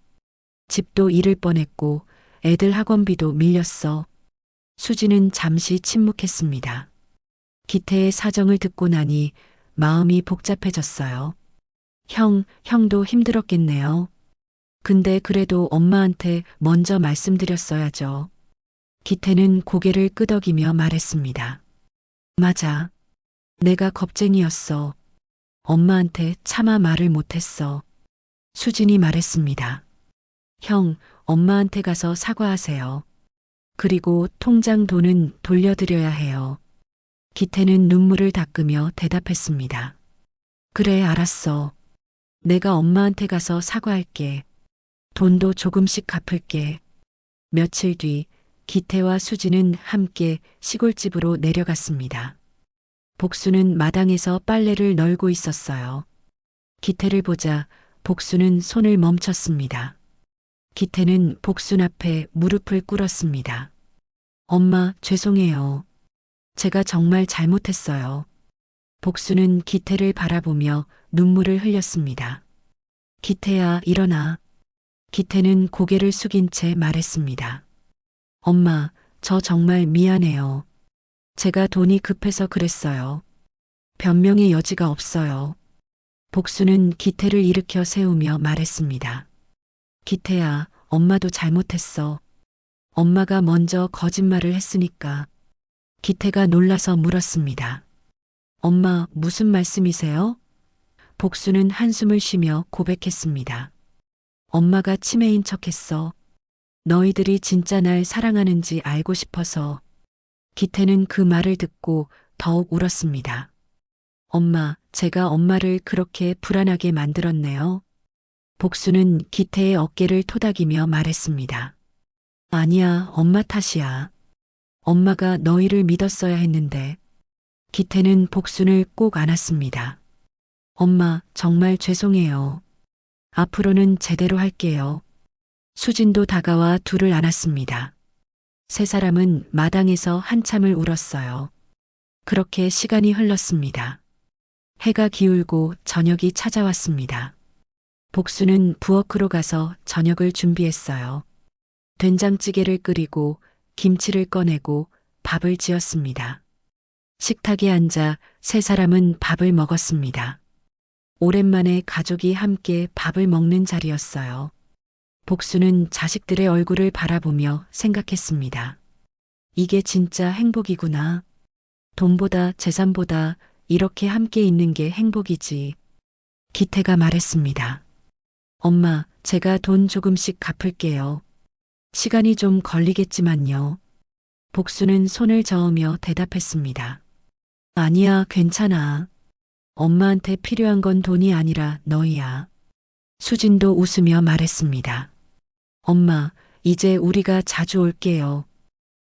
집도 잃을 뻔했고 애들 학원비도 밀렸어. 수지는 잠시 침묵했습니다. 기태의 사정을 듣고 나니 마음이 복잡해졌어요. 형도 힘들었겠네요. 근데 그래도 엄마한테 먼저 말씀드렸어야죠. 기태는 고개를 끄덕이며 말했습니다. 맞아. 내가 겁쟁이였어. 엄마한테 차마 말을 못했어. 수진이 말했습니다. 형, 엄마한테 가서 사과하세요. 그리고 통장 돈은 돌려드려야 해요. 기태는 눈물을 닦으며 대답했습니다. 그래, 알았어. 내가 엄마한테 가서 사과할게. 돈도 조금씩 갚을게. 며칠 뒤 기태와 수진은 함께 시골집으로 내려갔습니다. 복수는 마당에서 빨래를 널고 있었어요. 기태를 보자 복수는 손을 멈췄습니다. 기태는 복순 앞에 무릎을 꿇었습니다. 엄마, 죄송해요. 제가 정말 잘못했어요. 복수는 기태를 바라보며 눈물을 흘렸습니다. 기태야, 일어나. 기태는 고개를 숙인 채 말했습니다. 엄마, 저 정말 미안해요. 제가 돈이 급해서 그랬어요. 변명의 여지가 없어요. 복수는 기태를 일으켜 세우며 말했습니다. 기태야, 엄마도 잘못했어. 엄마가 먼저 거짓말을 했으니까. 기태가 놀라서 물었습니다. 엄마, 무슨 말씀이세요? 복수는 한숨을 쉬며 고백했습니다. 엄마가 치매인 척했어. 너희들이 진짜 날 사랑하는지 알고 싶어서. 기태는 그 말을 듣고 더욱 울었습니다. 엄마, 제가 엄마를 그렇게 불안하게 만들었네요. 복수는 기태의 어깨를 토닥이며 말했습니다. 아니야, 엄마 탓이야. 엄마가 너희를 믿었어야 했는데. 기태는 복순을 꼭 안았습니다. 엄마, 정말 죄송해요. 앞으로는 제대로 할게요. 수진도 다가와 둘을 안았습니다. 세 사람은 마당에서 한참을 울었어요. 그렇게 시간이 흘렀습니다. 해가 기울고 저녁이 찾아왔습니다. 복수는 부엌으로 가서 저녁을 준비했어요. 된장찌개를 끓이고 김치를 꺼내고 밥을 지었습니다. 식탁에 앉아 세 사람은 밥을 먹었습니다. 오랜만에 가족이 함께 밥을 먹는 자리였어요. 복수는 자식들의 얼굴을 바라보며 생각했습니다. 이게 진짜 행복이구나. 돈보다 재산보다 이렇게 함께 있는 게 행복이지. 기태가 말했습니다. 엄마, 제가 돈 조금씩 갚을게요. 시간이 좀 걸리겠지만요. 복수는 손을 저으며 대답했습니다. 아니야, 괜찮아. 엄마한테 필요한 건 돈이 아니라 너희야. 수진도 웃으며 말했습니다. 엄마, 이제 우리가 자주 올게요.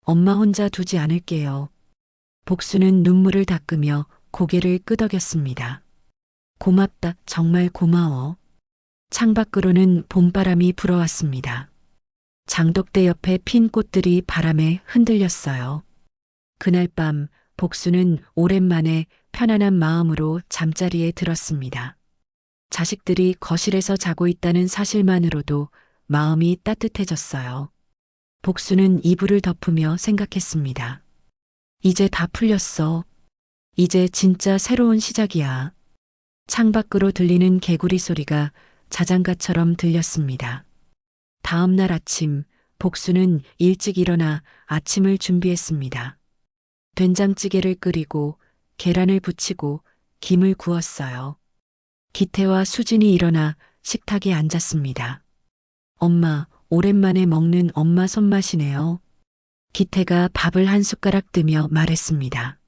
엄마 혼자 두지 않을게요. 복수는 눈물을 닦으며 고개를 끄덕였습니다. 고맙다, 정말 고마워. 창밖으로는 봄바람이 불어왔습니다. 장독대 옆에 핀 꽃들이 바람에 흔들렸어요. 그날 밤 복수는 오랜만에 편안한 마음으로 잠자리에 들었습니다. 자식들이 거실에서 자고 있다는 사실만으로도 마음이 따뜻해졌어요. 복수는 이불을 덮으며 생각했습니다. 이제 다 풀렸어. 이제 진짜 새로운 시작이야. 창밖으로 들리는 개구리 소리가 자장가처럼 들렸습니다. 다음 날 아침, 복수는 일찍 일어나 아침을 준비했습니다. 된장찌개를 끓이고 계란을 부치고 김을 구웠어요. 기태와 수진이 일어나 식탁에 앉았습니다. 엄마, 오랜만에 먹는 엄마 손맛이네요. 기태가 밥을 한 숟가락 뜨며 말했습니다.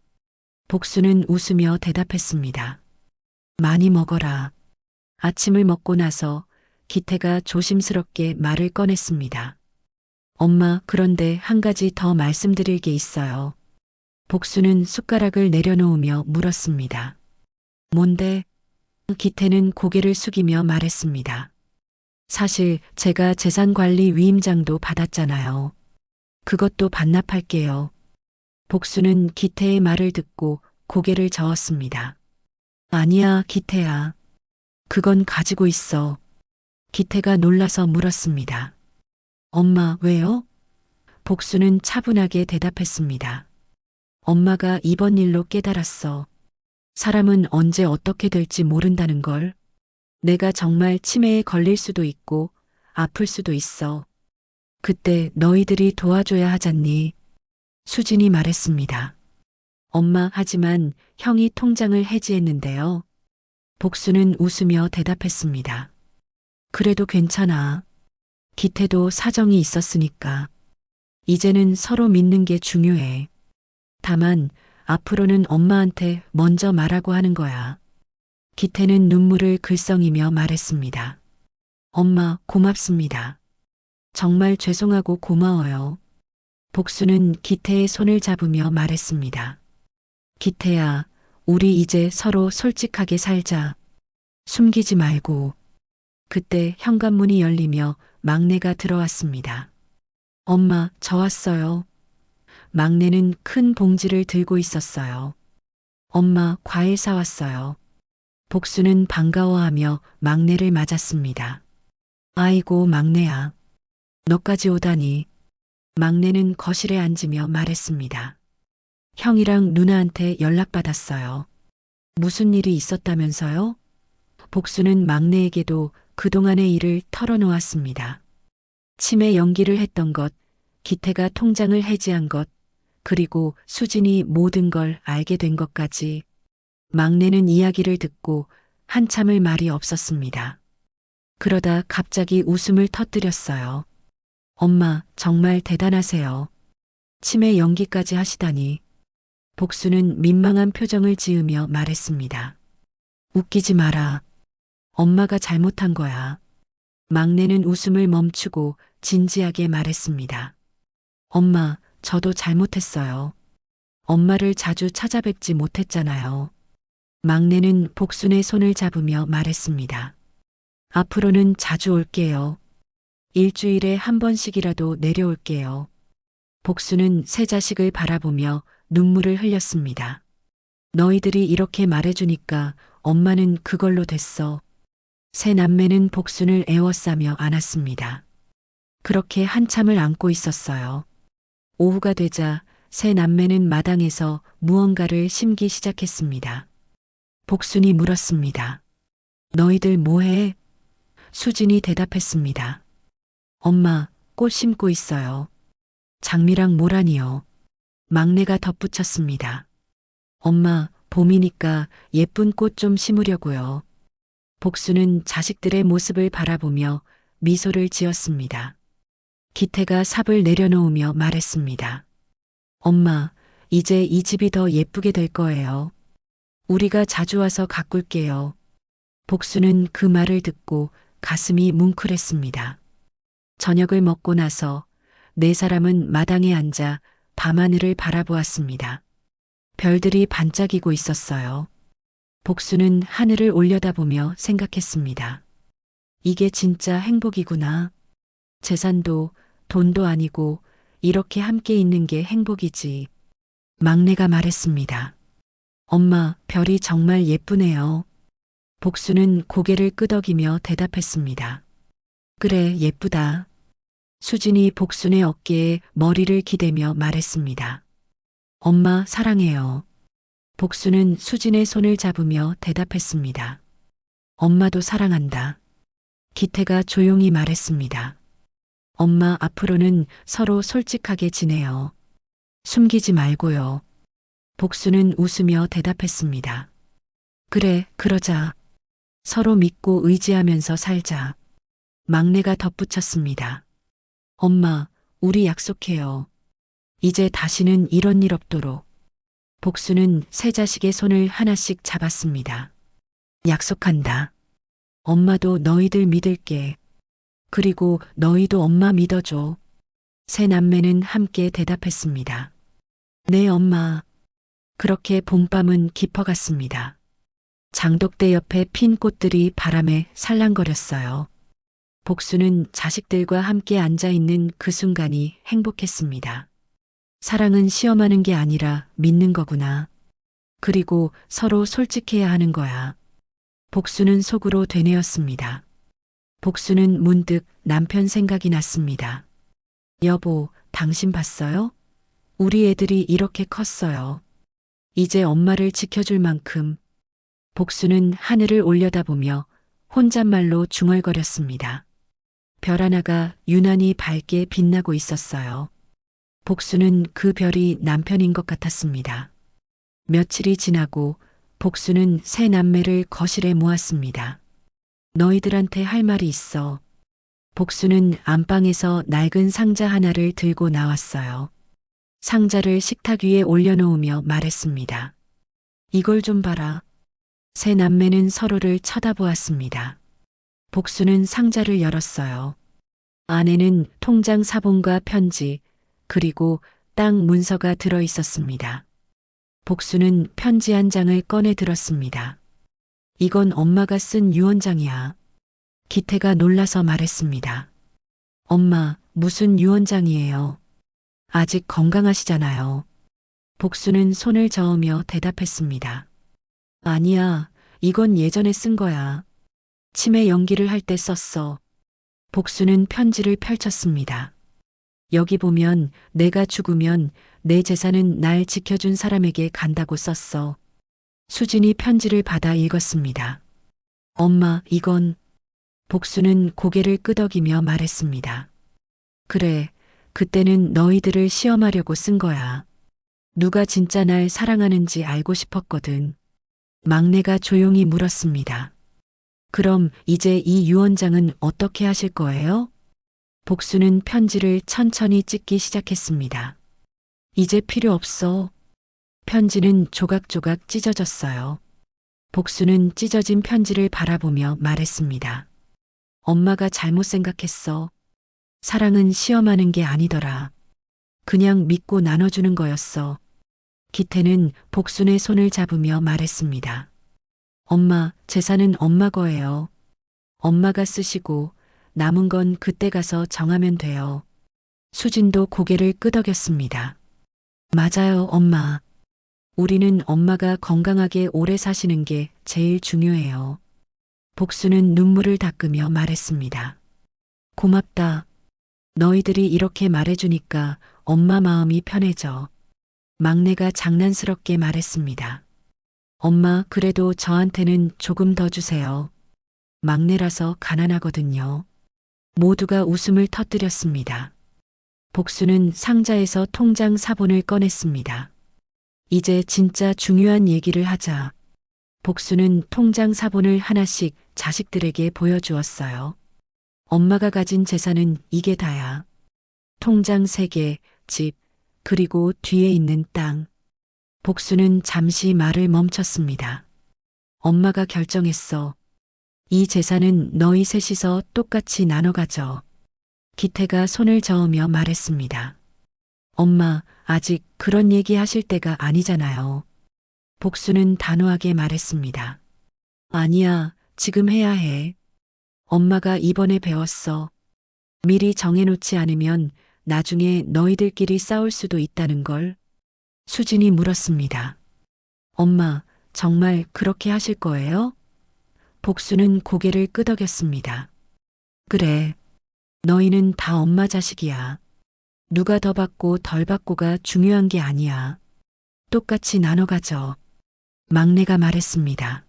복수는 웃으며 대답했습니다. 많이 먹어라. 아침을 먹고 나서 기태가 조심스럽게 말을 꺼냈습니다. 엄마, 그런데 한 가지 더 말씀드릴 게 있어요. 복수는 숟가락을 내려놓으며 물었습니다. 뭔데? 기태는 고개를 숙이며 말했습니다. 사실 제가 재산관리 위임장도 받았잖아요. 그것도 반납할게요. 복수는 기태의 말을 듣고 고개를 저었습니다. 아니야, 기태야. 그건 가지고 있어. 기태가 놀라서 물었습니다. 엄마, 왜요? 복수는 차분하게 대답했습니다. 엄마가 이번 일로 깨달았어. 사람은 언제 어떻게 될지 모른다는 걸. 내가 정말 치매에 걸릴 수도 있고 아플 수도 있어. 그때 너희들이 도와줘야 하잖니. 수진이 말했습니다. 엄마, 하지만 형이 통장을 해지했는데요. 복수는 웃으며 대답했습니다. 그래도 괜찮아. 기태도 사정이 있었으니까. 이제는 서로 믿는 게 중요해. 다만 앞으로는 엄마한테 먼저 말하고 하는 거야. 기태는 눈물을 글썽이며 말했습니다. 엄마, 고맙습니다. 정말 죄송하고 고마워요. 복수는 기태의 손을 잡으며 말했습니다. 기태야, 우리 이제 서로 솔직하게 살자. 숨기지 말고. 그때 현관문이 열리며 막내가 들어왔습니다. 엄마, 저 왔어요. 막내는 큰 봉지를 들고 있었어요. 엄마, 과일 사왔어요. 복수는 반가워하며 막내를 맞았습니다. 아이고, 막내야. 너까지 오다니. 막내는 거실에 앉으며 말했습니다. 형이랑 누나한테 연락받았어요. 무슨 일이 있었다면서요? 복수는 막내에게도 그동안의 일을 털어놓았습니다. 치매 연기를 했던 것, 기태가 통장을 해지한 것, 그리고 수진이 모든 걸 알게 된 것까지. 막내는 이야기를 듣고 한참을 말이 없었습니다. 그러다 갑자기 웃음을 터뜨렸어요. 엄마, 정말 대단하세요. 치매 연기까지 하시다니. 복수는 민망한 표정을 지으며 말했습니다. 웃기지 마라. 엄마가 잘못한 거야. 막내는 웃음을 멈추고 진지하게 말했습니다. 엄마, 저도 잘못했어요. 엄마를 자주 찾아뵙지 못했잖아요. 막내는 복순의 손을 잡으며 말했습니다. 앞으로는 자주 올게요. 일주일에 한 번씩이라도 내려올게요. 복순은 새 자식을 바라보며 눈물을 흘렸습니다. 너희들이 이렇게 말해주니까 엄마는 그걸로 됐어. 새 남매는 복순을 애워싸며 안았습니다. 그렇게 한참을 안고 있었어요. 오후가 되자 새 남매는 마당에서 무언가를 심기 시작했습니다. 복순이 물었습니다. 너희들 뭐해? 수진이 대답했습니다. 엄마, 꽃 심고 있어요. 장미랑 모란이요. 막내가 덧붙였습니다. 엄마, 봄이니까 예쁜 꽃 좀 심으려고요. 복수는 자식들의 모습을 바라보며 미소를 지었습니다. 기태가 삽을 내려놓으며 말했습니다. 엄마, 이제 이 집이 더 예쁘게 될 거예요. 우리가 자주 와서 가꿀게요. 복수는 그 말을 듣고 가슴이 뭉클했습니다. 저녁을 먹고 나서 네 사람은 마당에 앉아 밤하늘을 바라보았습니다. 별들이 반짝이고 있었어요. 복수는 하늘을 올려다보며 생각했습니다. 이게 진짜 행복이구나. 재산도 돈도 아니고 이렇게 함께 있는 게 행복이지. 막내가 말했습니다. 엄마, 별이 정말 예쁘네요. 복수는 고개를 끄덕이며 대답했습니다. 그래, 예쁘다. 수진이 복순의 어깨에 머리를 기대며 말했습니다. 엄마, 사랑해요. 복수는 수진의 손을 잡으며 대답했습니다. 엄마도 사랑한다. 기태가 조용히 말했습니다. 엄마, 앞으로는 서로 솔직하게 지내요. 숨기지 말고요. 복수는 웃으며 대답했습니다. 그래, 그러자. 서로 믿고 의지하면서 살자. 막내가 덧붙였습니다. 엄마, 우리 약속해요. 이제 다시는 이런 일 없도록. 복수는 세 자식의 손을 하나씩 잡았습니다. 약속한다. 엄마도 너희들 믿을게. 그리고 너희도 엄마 믿어줘. 세 남매는 함께 대답했습니다. 네, 엄마. 그렇게 봄밤은 깊어갔습니다. 장독대 옆에 핀 꽃들이 바람에 살랑거렸어요. 복수는 자식들과 함께 앉아있는 그 순간이 행복했습니다. 사랑은 시험하는 게 아니라 믿는 거구나. 그리고 서로 솔직해야 하는 거야. 복수는 속으로 되뇌었습니다. 복수는 문득 남편 생각이 났습니다. 여보, 당신 봤어요? 우리 애들이 이렇게 컸어요. 이제 엄마를 지켜줄 만큼. 복수는 하늘을 올려다보며 혼잣말로 중얼거렸습니다. 별 하나가 유난히 밝게 빛나고 있었어요. 복수는 그 별이 남편인 것 같았습니다. 며칠이 지나고 복수는 세 남매를 거실에 모았습니다. 너희들한테 할 말이 있어. 복수는 안방에서 낡은 상자 하나를 들고 나왔어요. 상자를 식탁 위에 올려놓으며 말했습니다. 이걸 좀 봐라. 세 남매는 서로를 쳐다보았습니다. 복수는 상자를 열었어요. 안에는 통장 사본과 편지, 그리고 땅 문서가 들어 있었습니다. 복수는 편지 한 장을 꺼내 들었습니다. 이건 엄마가 쓴 유언장이야. 기태가 놀라서 말했습니다. 엄마, 무슨 유언장이에요? 아직 건강하시잖아요. 복수는 손을 저으며 대답했습니다. 아니야, 이건 예전에 쓴 거야. 치매 연기를 할 때 썼어. 복수는 편지를 펼쳤습니다. 여기 보면 내가 죽으면 내 재산은 날 지켜준 사람에게 간다고 썼어. 수진이 편지를 받아 읽었습니다. 엄마, 이건... 복수는 고개를 끄덕이며 말했습니다. 그래, 그때는 너희들을 시험하려고 쓴 거야. 누가 진짜 날 사랑하는지 알고 싶었거든. 막내가 조용히 물었습니다. 그럼 이제 이 유언장은 어떻게 하실 거예요? 복수는 편지를 천천히 찢기 시작했습니다. 이제 필요 없어. 편지는 조각조각 찢어졌어요. 복수는 찢어진 편지를 바라보며 말했습니다. 엄마가 잘못 생각했어. 사랑은 시험하는 게 아니더라. 그냥 믿고 나눠주는 거였어. 기태는 복순의 손을 잡으며 말했습니다. 엄마, 재산은 엄마 거예요. 엄마가 쓰시고 남은 건 그때 가서 정하면 돼요. 수진도 고개를 끄덕였습니다. 맞아요, 엄마. 우리는 엄마가 건강하게 오래 사시는 게 제일 중요해요. 복수는 눈물을 닦으며 말했습니다. 고맙다. 너희들이 이렇게 말해주니까 엄마 마음이 편해져. 막내가 장난스럽게 말했습니다. 엄마, 그래도 저한테는 조금 더 주세요. 막내라서 가난하거든요. 모두가 웃음을 터뜨렸습니다. 복수는 상자에서 통장 사본을 꺼냈습니다. 이제 진짜 중요한 얘기를 하자. 복수는 통장 사본을 하나씩 자식들에게 보여주었어요. 엄마가 가진 재산은 이게 다야. 통장 3개, 집, 그리고 뒤에 있는 땅. 복수는 잠시 말을 멈췄습니다. 엄마가 결정했어. 이 재산은 너희 셋이서 똑같이 나눠 가져. 기태가 손을 저으며 말했습니다. 엄마, 아직 그런 얘기 하실 때가 아니잖아요. 복수는 단호하게 말했습니다. 아니야, 지금 해야 해. 엄마가 이번에 배웠어. 미리 정해놓지 않으면 나중에 너희들끼리 싸울 수도 있다는 걸. 수진이 물었습니다. 엄마, 정말 그렇게 하실 거예요? 복수는 고개를 끄덕였습니다. 그래. 너희는 다 엄마 자식이야. 누가 더 받고 덜 받고가 중요한 게 아니야. 똑같이 나눠 가져. 막내가 말했습니다.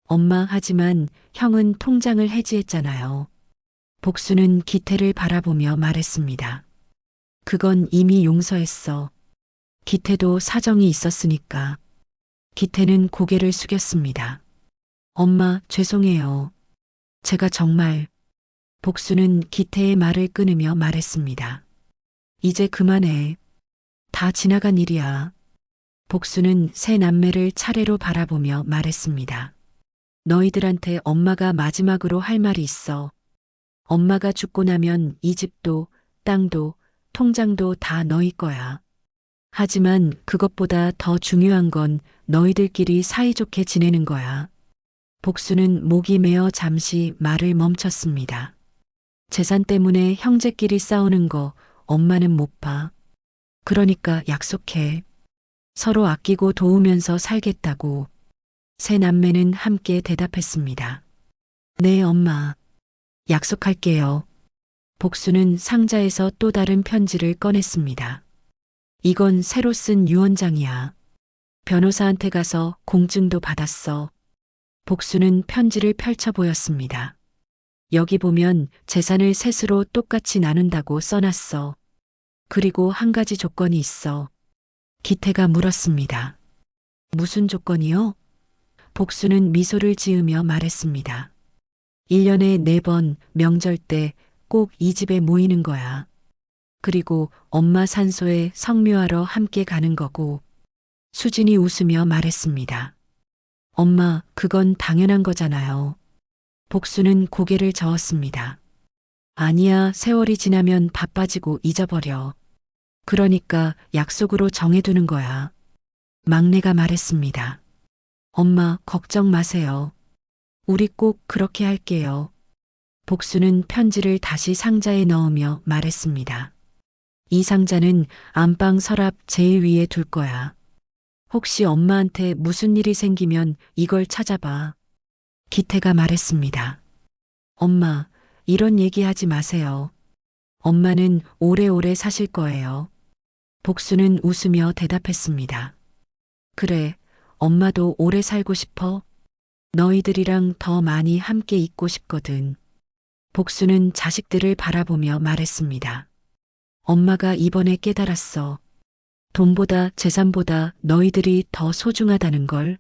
엄마, 하지만 형은 통장을 해지했잖아요. 복수는 기태를 바라보며 말했습니다. 그건 이미 용서했어. 기태도 사정이 있었으니까. 기태는 고개를 숙였습니다. 엄마, 죄송해요. 제가 정말. 복수는 기태의 말을 끊으며 말했습니다. 이제 그만해. 다 지나간 일이야. 복수는 세 남매를 차례로 바라보며 말했습니다. 너희들한테 엄마가 마지막으로 할 말이 있어. 엄마가 죽고 나면 이 집도, 땅도, 통장도 다 너희 거야. 하지만 그것보다 더 중요한 건 너희들끼리 사이좋게 지내는 거야. 복수는 목이 메어 잠시 말을 멈췄습니다. 재산 때문에 형제끼리 싸우는 거 엄마는 못 봐. 그러니까 약속해. 서로 아끼고 도우면서 살겠다고. 세 남매는 함께 대답했습니다. 네, 엄마. 약속할게요. 복수는 상자에서 또 다른 편지를 꺼냈습니다. 이건 새로 쓴 유언장이야. 변호사한테 가서 공증도 받았어. 복수는 편지를 펼쳐 보였습니다. 여기 보면 재산을 셋으로 똑같이 나눈다고 써놨어. 그리고 한 가지 조건이 있어. 기태가 물었습니다. 무슨 조건이요? 복수는 미소를 지으며 말했습니다. 1년에 4번 명절 때 꼭 이 집에 모이는 거야. 그리고 엄마 산소에 성묘하러 함께 가는 거고. 수진이 웃으며 말했습니다. 엄마, 그건 당연한 거잖아요. 복수는 고개를 저었습니다. 아니야, 세월이 지나면 바빠지고 잊어버려. 그러니까 약속으로 정해두는 거야. 막내가 말했습니다. 엄마, 걱정 마세요. 우리 꼭 그렇게 할게요. 복수는 편지를 다시 상자에 넣으며 말했습니다. 이 상자는 안방 서랍 제일 위에 둘 거야. 혹시 엄마한테 무슨 일이 생기면 이걸 찾아봐. 기태가 말했습니다. 엄마, 이런 얘기 하지 마세요. 엄마는 오래오래 사실 거예요. 복수는 웃으며 대답했습니다. 그래, 엄마도 오래 살고 싶어. 너희들이랑 더 많이 함께 있고 싶거든. 복수는 자식들을 바라보며 말했습니다. 엄마가 이번에 깨달았어. 돈보다 재산보다 너희들이 더 소중하다는 걸.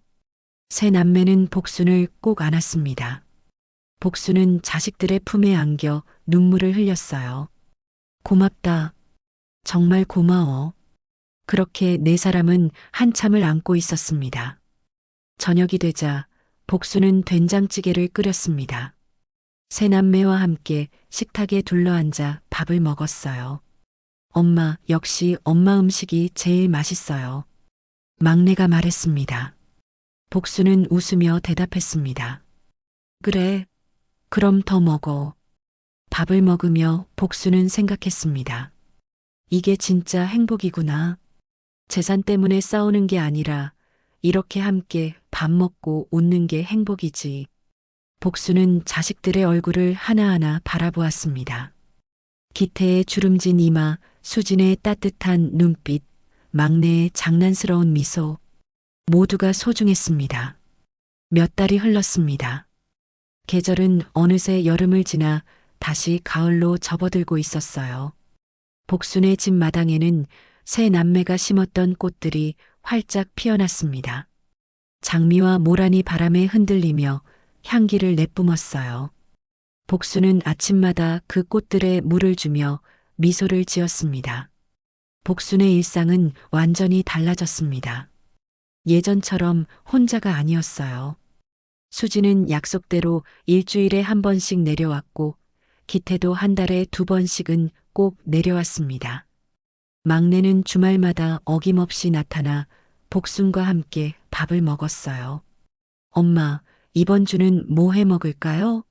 세 남매는 복순을 꼭 안았습니다. 복수는 자식들의 품에 안겨 눈물을 흘렸어요. 고맙다. 정말 고마워. 그렇게 네 사람은 한참을 안고 있었습니다. 저녁이 되자 복수는 된장찌개를 끓였습니다. 세 남매와 함께 식탁에 둘러앉아 밥을 먹었어요. 엄마, 역시 엄마 음식이 제일 맛있어요. 막내가 말했습니다. 복수는 웃으며 대답했습니다. 그래, 그럼 더 먹어. 밥을 먹으며 복수는 생각했습니다. 이게 진짜 행복이구나. 재산 때문에 싸우는 게 아니라 이렇게 함께 밥 먹고 웃는 게 행복이지. 복수는 자식들의 얼굴을 하나하나 바라보았습니다. 기태의 주름진 이마, 수진의 따뜻한 눈빛, 막내의 장난스러운 미소. 모두가 소중했습니다. 몇 달이 흘렀습니다. 계절은 어느새 여름을 지나 다시 가을로 접어들고 있었어요. 복순의 집 마당에는 새 남매가 심었던 꽃들이 활짝 피어났습니다. 장미와 모란이 바람에 흔들리며 향기를 내뿜었어요. 복순은 아침마다 그 꽃들에 물을 주며 미소를 지었습니다. 복순의 일상은 완전히 달라졌습니다. 예전처럼 혼자가 아니었어요. 수지는 약속대로 일주일에 한 번씩 내려왔고, 기태도 한 달에 2번씩은 꼭 내려왔습니다. 막내는 주말마다 어김없이 나타나 복순과 함께 밥을 먹었어요. 엄마, 이번 주는 뭐 해 먹을까요?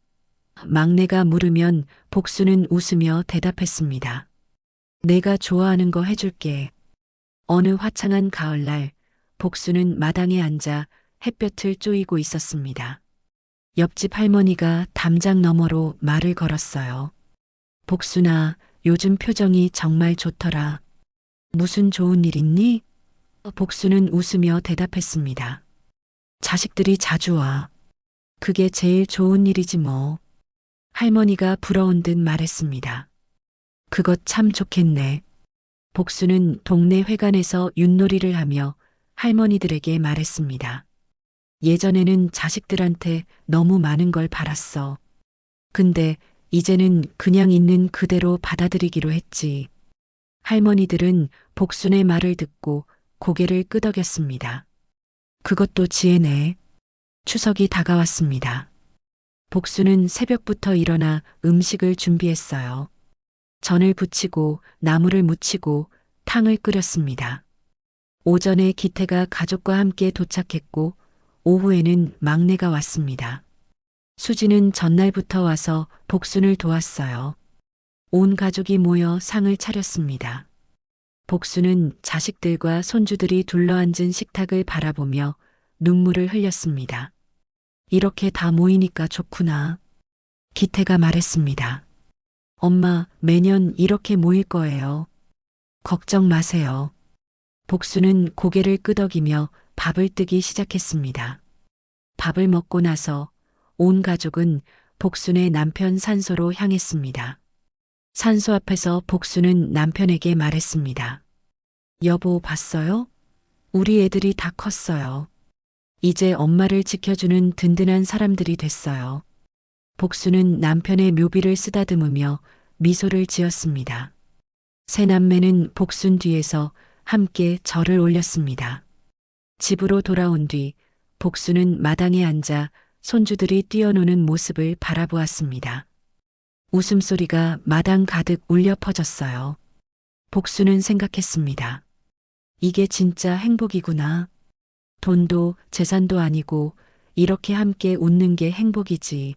막내가 물으면 복순은 웃으며 대답했습니다. 내가 좋아하는 거 해줄게. 어느 화창한 가을날, 복순은 마당에 앉아 햇볕을 쬐이고 있었습니다. 옆집 할머니가 담장 너머로 말을 걸었어요. 복순아, 요즘 표정이 정말 좋더라. 무슨 좋은 일 있니? 복순은 웃으며 대답했습니다. 자식들이 자주 와. 그게 제일 좋은 일이지 뭐. 할머니가 부러운 듯 말했습니다. 그것 참 좋겠네. 복순은 동네 회관에서 윷놀이를 하며 할머니들에게 말했습니다. 예전에는 자식들한테 너무 많은 걸 바랐어. 근데 이제는 그냥 있는 그대로 받아들이기로 했지. 할머니들은 복순의 말을 듣고 고개를 끄덕였습니다. 그것도 지혜네. 추석이 다가왔습니다. 복순은 새벽부터 일어나 음식을 준비했어요. 전을 부치고 나물을 무치고 탕을 끓였습니다. 오전에 기태가 가족과 함께 도착했고 오후에는 막내가 왔습니다. 수지는 전날부터 와서 복순을 도왔어요. 온 가족이 모여 상을 차렸습니다. 복순은 자식들과 손주들이 둘러앉은 식탁을 바라보며 눈물을 흘렸습니다. 이렇게 다 모이니까 좋구나. 기태가 말했습니다. 엄마, 매년 이렇게 모일 거예요. 걱정 마세요. 복순은 고개를 끄덕이며 밥을 뜨기 시작했습니다. 밥을 먹고 나서 온 가족은 복순의 남편 산소로 향했습니다. 산소 앞에서 복순은 남편에게 말했습니다. 여보, 봤어요? 우리 애들이 다 컸어요. 이제 엄마를 지켜주는 든든한 사람들이 됐어요. 복순은 남편의 묘비를 쓰다듬으며 미소를 지었습니다. 세 남매는 복순 뒤에서 함께 절을 올렸습니다. 집으로 돌아온 뒤 복순은 마당에 앉아 손주들이 뛰어노는 모습을 바라보았습니다. 웃음소리가 마당 가득 울려 퍼졌어요. 복순은 생각했습니다. 이게 진짜 행복이구나. 돈도 재산도 아니고 이렇게 함께 웃는 게 행복이지.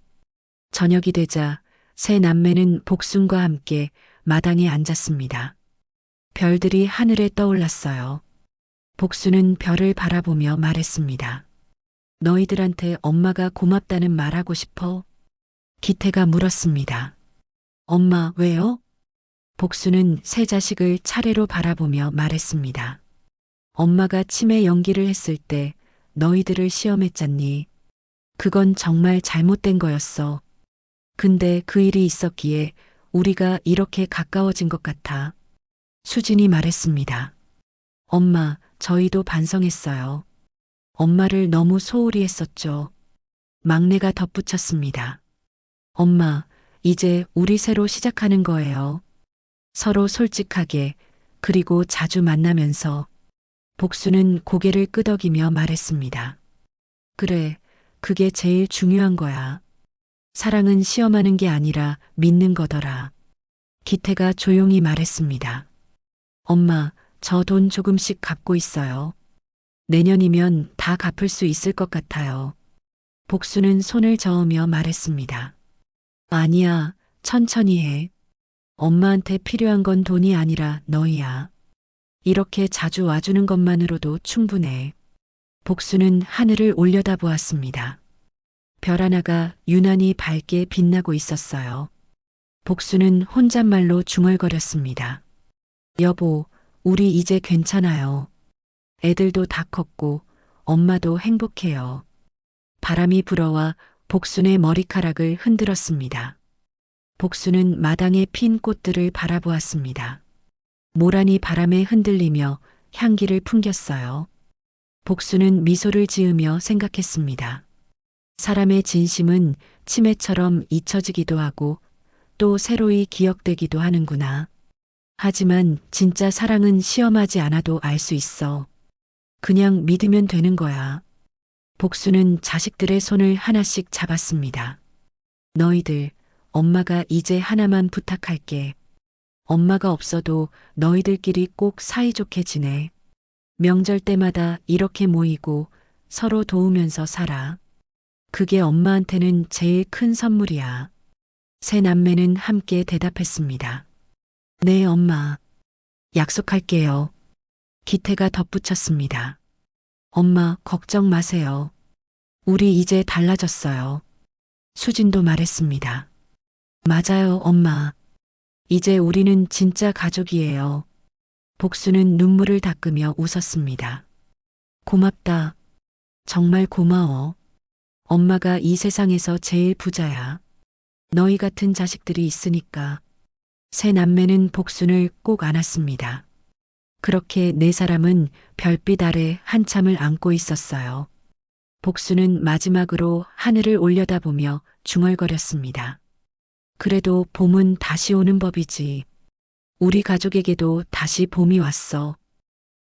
저녁이 되자 세 남매는 복순과 함께 마당에 앉았습니다. 별들이 하늘에 떠올랐어요. 복순은 별을 바라보며 말했습니다. 너희들한테 엄마가 고맙다는 말하고 싶어? 기태가 물었습니다. 엄마, 왜요? 복순은 세 자식을 차례로 바라보며 말했습니다. 엄마가 치매 연기를 했을 때 너희들을 시험했잖니. 그건 정말 잘못된 거였어. 근데 그 일이 있었기에 우리가 이렇게 가까워진 것 같아. 수진이 말했습니다. 엄마, 저희도 반성했어요. 엄마를 너무 소홀히 했었죠. 막내가 덧붙였습니다. 엄마, 이제 우리 새로 시작하는 거예요. 서로 솔직하게, 그리고 자주 만나면서. 복순은 고개를 끄덕이며 말했습니다. 그래, 그게 제일 중요한 거야. 사랑은 시험하는 게 아니라 믿는 거더라. 기태가 조용히 말했습니다. 엄마, 저 돈 조금씩 갚고 있어요. 내년이면 다 갚을 수 있을 것 같아요. 복수는 손을 저으며 말했습니다. 아니야, 천천히 해. 엄마한테 필요한 건 돈이 아니라 너희야. 이렇게 자주 와주는 것만으로도 충분해. 복수는 하늘을 올려다보았습니다. 별 하나가 유난히 밝게 빛나고 있었어요. 복수는 혼잣말로 중얼거렸습니다. 여보, 우리 이제 괜찮아요. 애들도 다 컸고 엄마도 행복해요. 바람이 불어와 복순의 머리카락을 흔들었습니다. 복순은 마당에 핀 꽃들을 바라보았습니다. 모란이 바람에 흔들리며 향기를 풍겼어요. 복순은 미소를 지으며 생각했습니다. 사람의 진심은 치매처럼 잊혀지기도 하고 또 새로이 기억되기도 하는구나. 하지만 진짜 사랑은 시험하지 않아도 알 수 있어. 그냥 믿으면 되는 거야. 복수는 자식들의 손을 하나씩 잡았습니다. 너희들, 엄마가 이제 하나만 부탁할게. 엄마가 없어도 너희들끼리 꼭 사이좋게 지내. 명절 때마다 이렇게 모이고 서로 도우면서 살아. 그게 엄마한테는 제일 큰 선물이야. 세 남매는 함께 대답했습니다. 네, 엄마. 약속할게요. 기태가 덧붙였습니다. 엄마, 걱정 마세요. 우리 이제 달라졌어요. 수진도 말했습니다. 맞아요, 엄마. 이제 우리는 진짜 가족이에요. 복수는 눈물을 닦으며 웃었습니다. 고맙다. 정말 고마워. 엄마가 이 세상에서 제일 부자야. 너희 같은 자식들이 있으니까. 세 남매는 복순을 꼭 안았습니다. 그렇게 네 사람은 별빛 아래 한참을 안고 있었어요. 복수는 마지막으로 하늘을 올려다보며 중얼거렸습니다. 그래도 봄은 다시 오는 법이지. 우리 가족에게도 다시 봄이 왔어.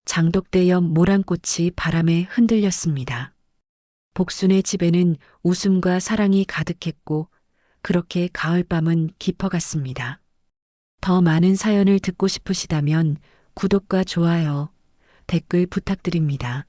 장독대 옆 모란꽃이 바람에 흔들렸습니다. 복순의 집에는 웃음과 사랑이 가득했고 그렇게 가을밤은 깊어갔습니다. 더 많은 사연을 듣고 싶으시다면 구독과 좋아요, 댓글 부탁드립니다.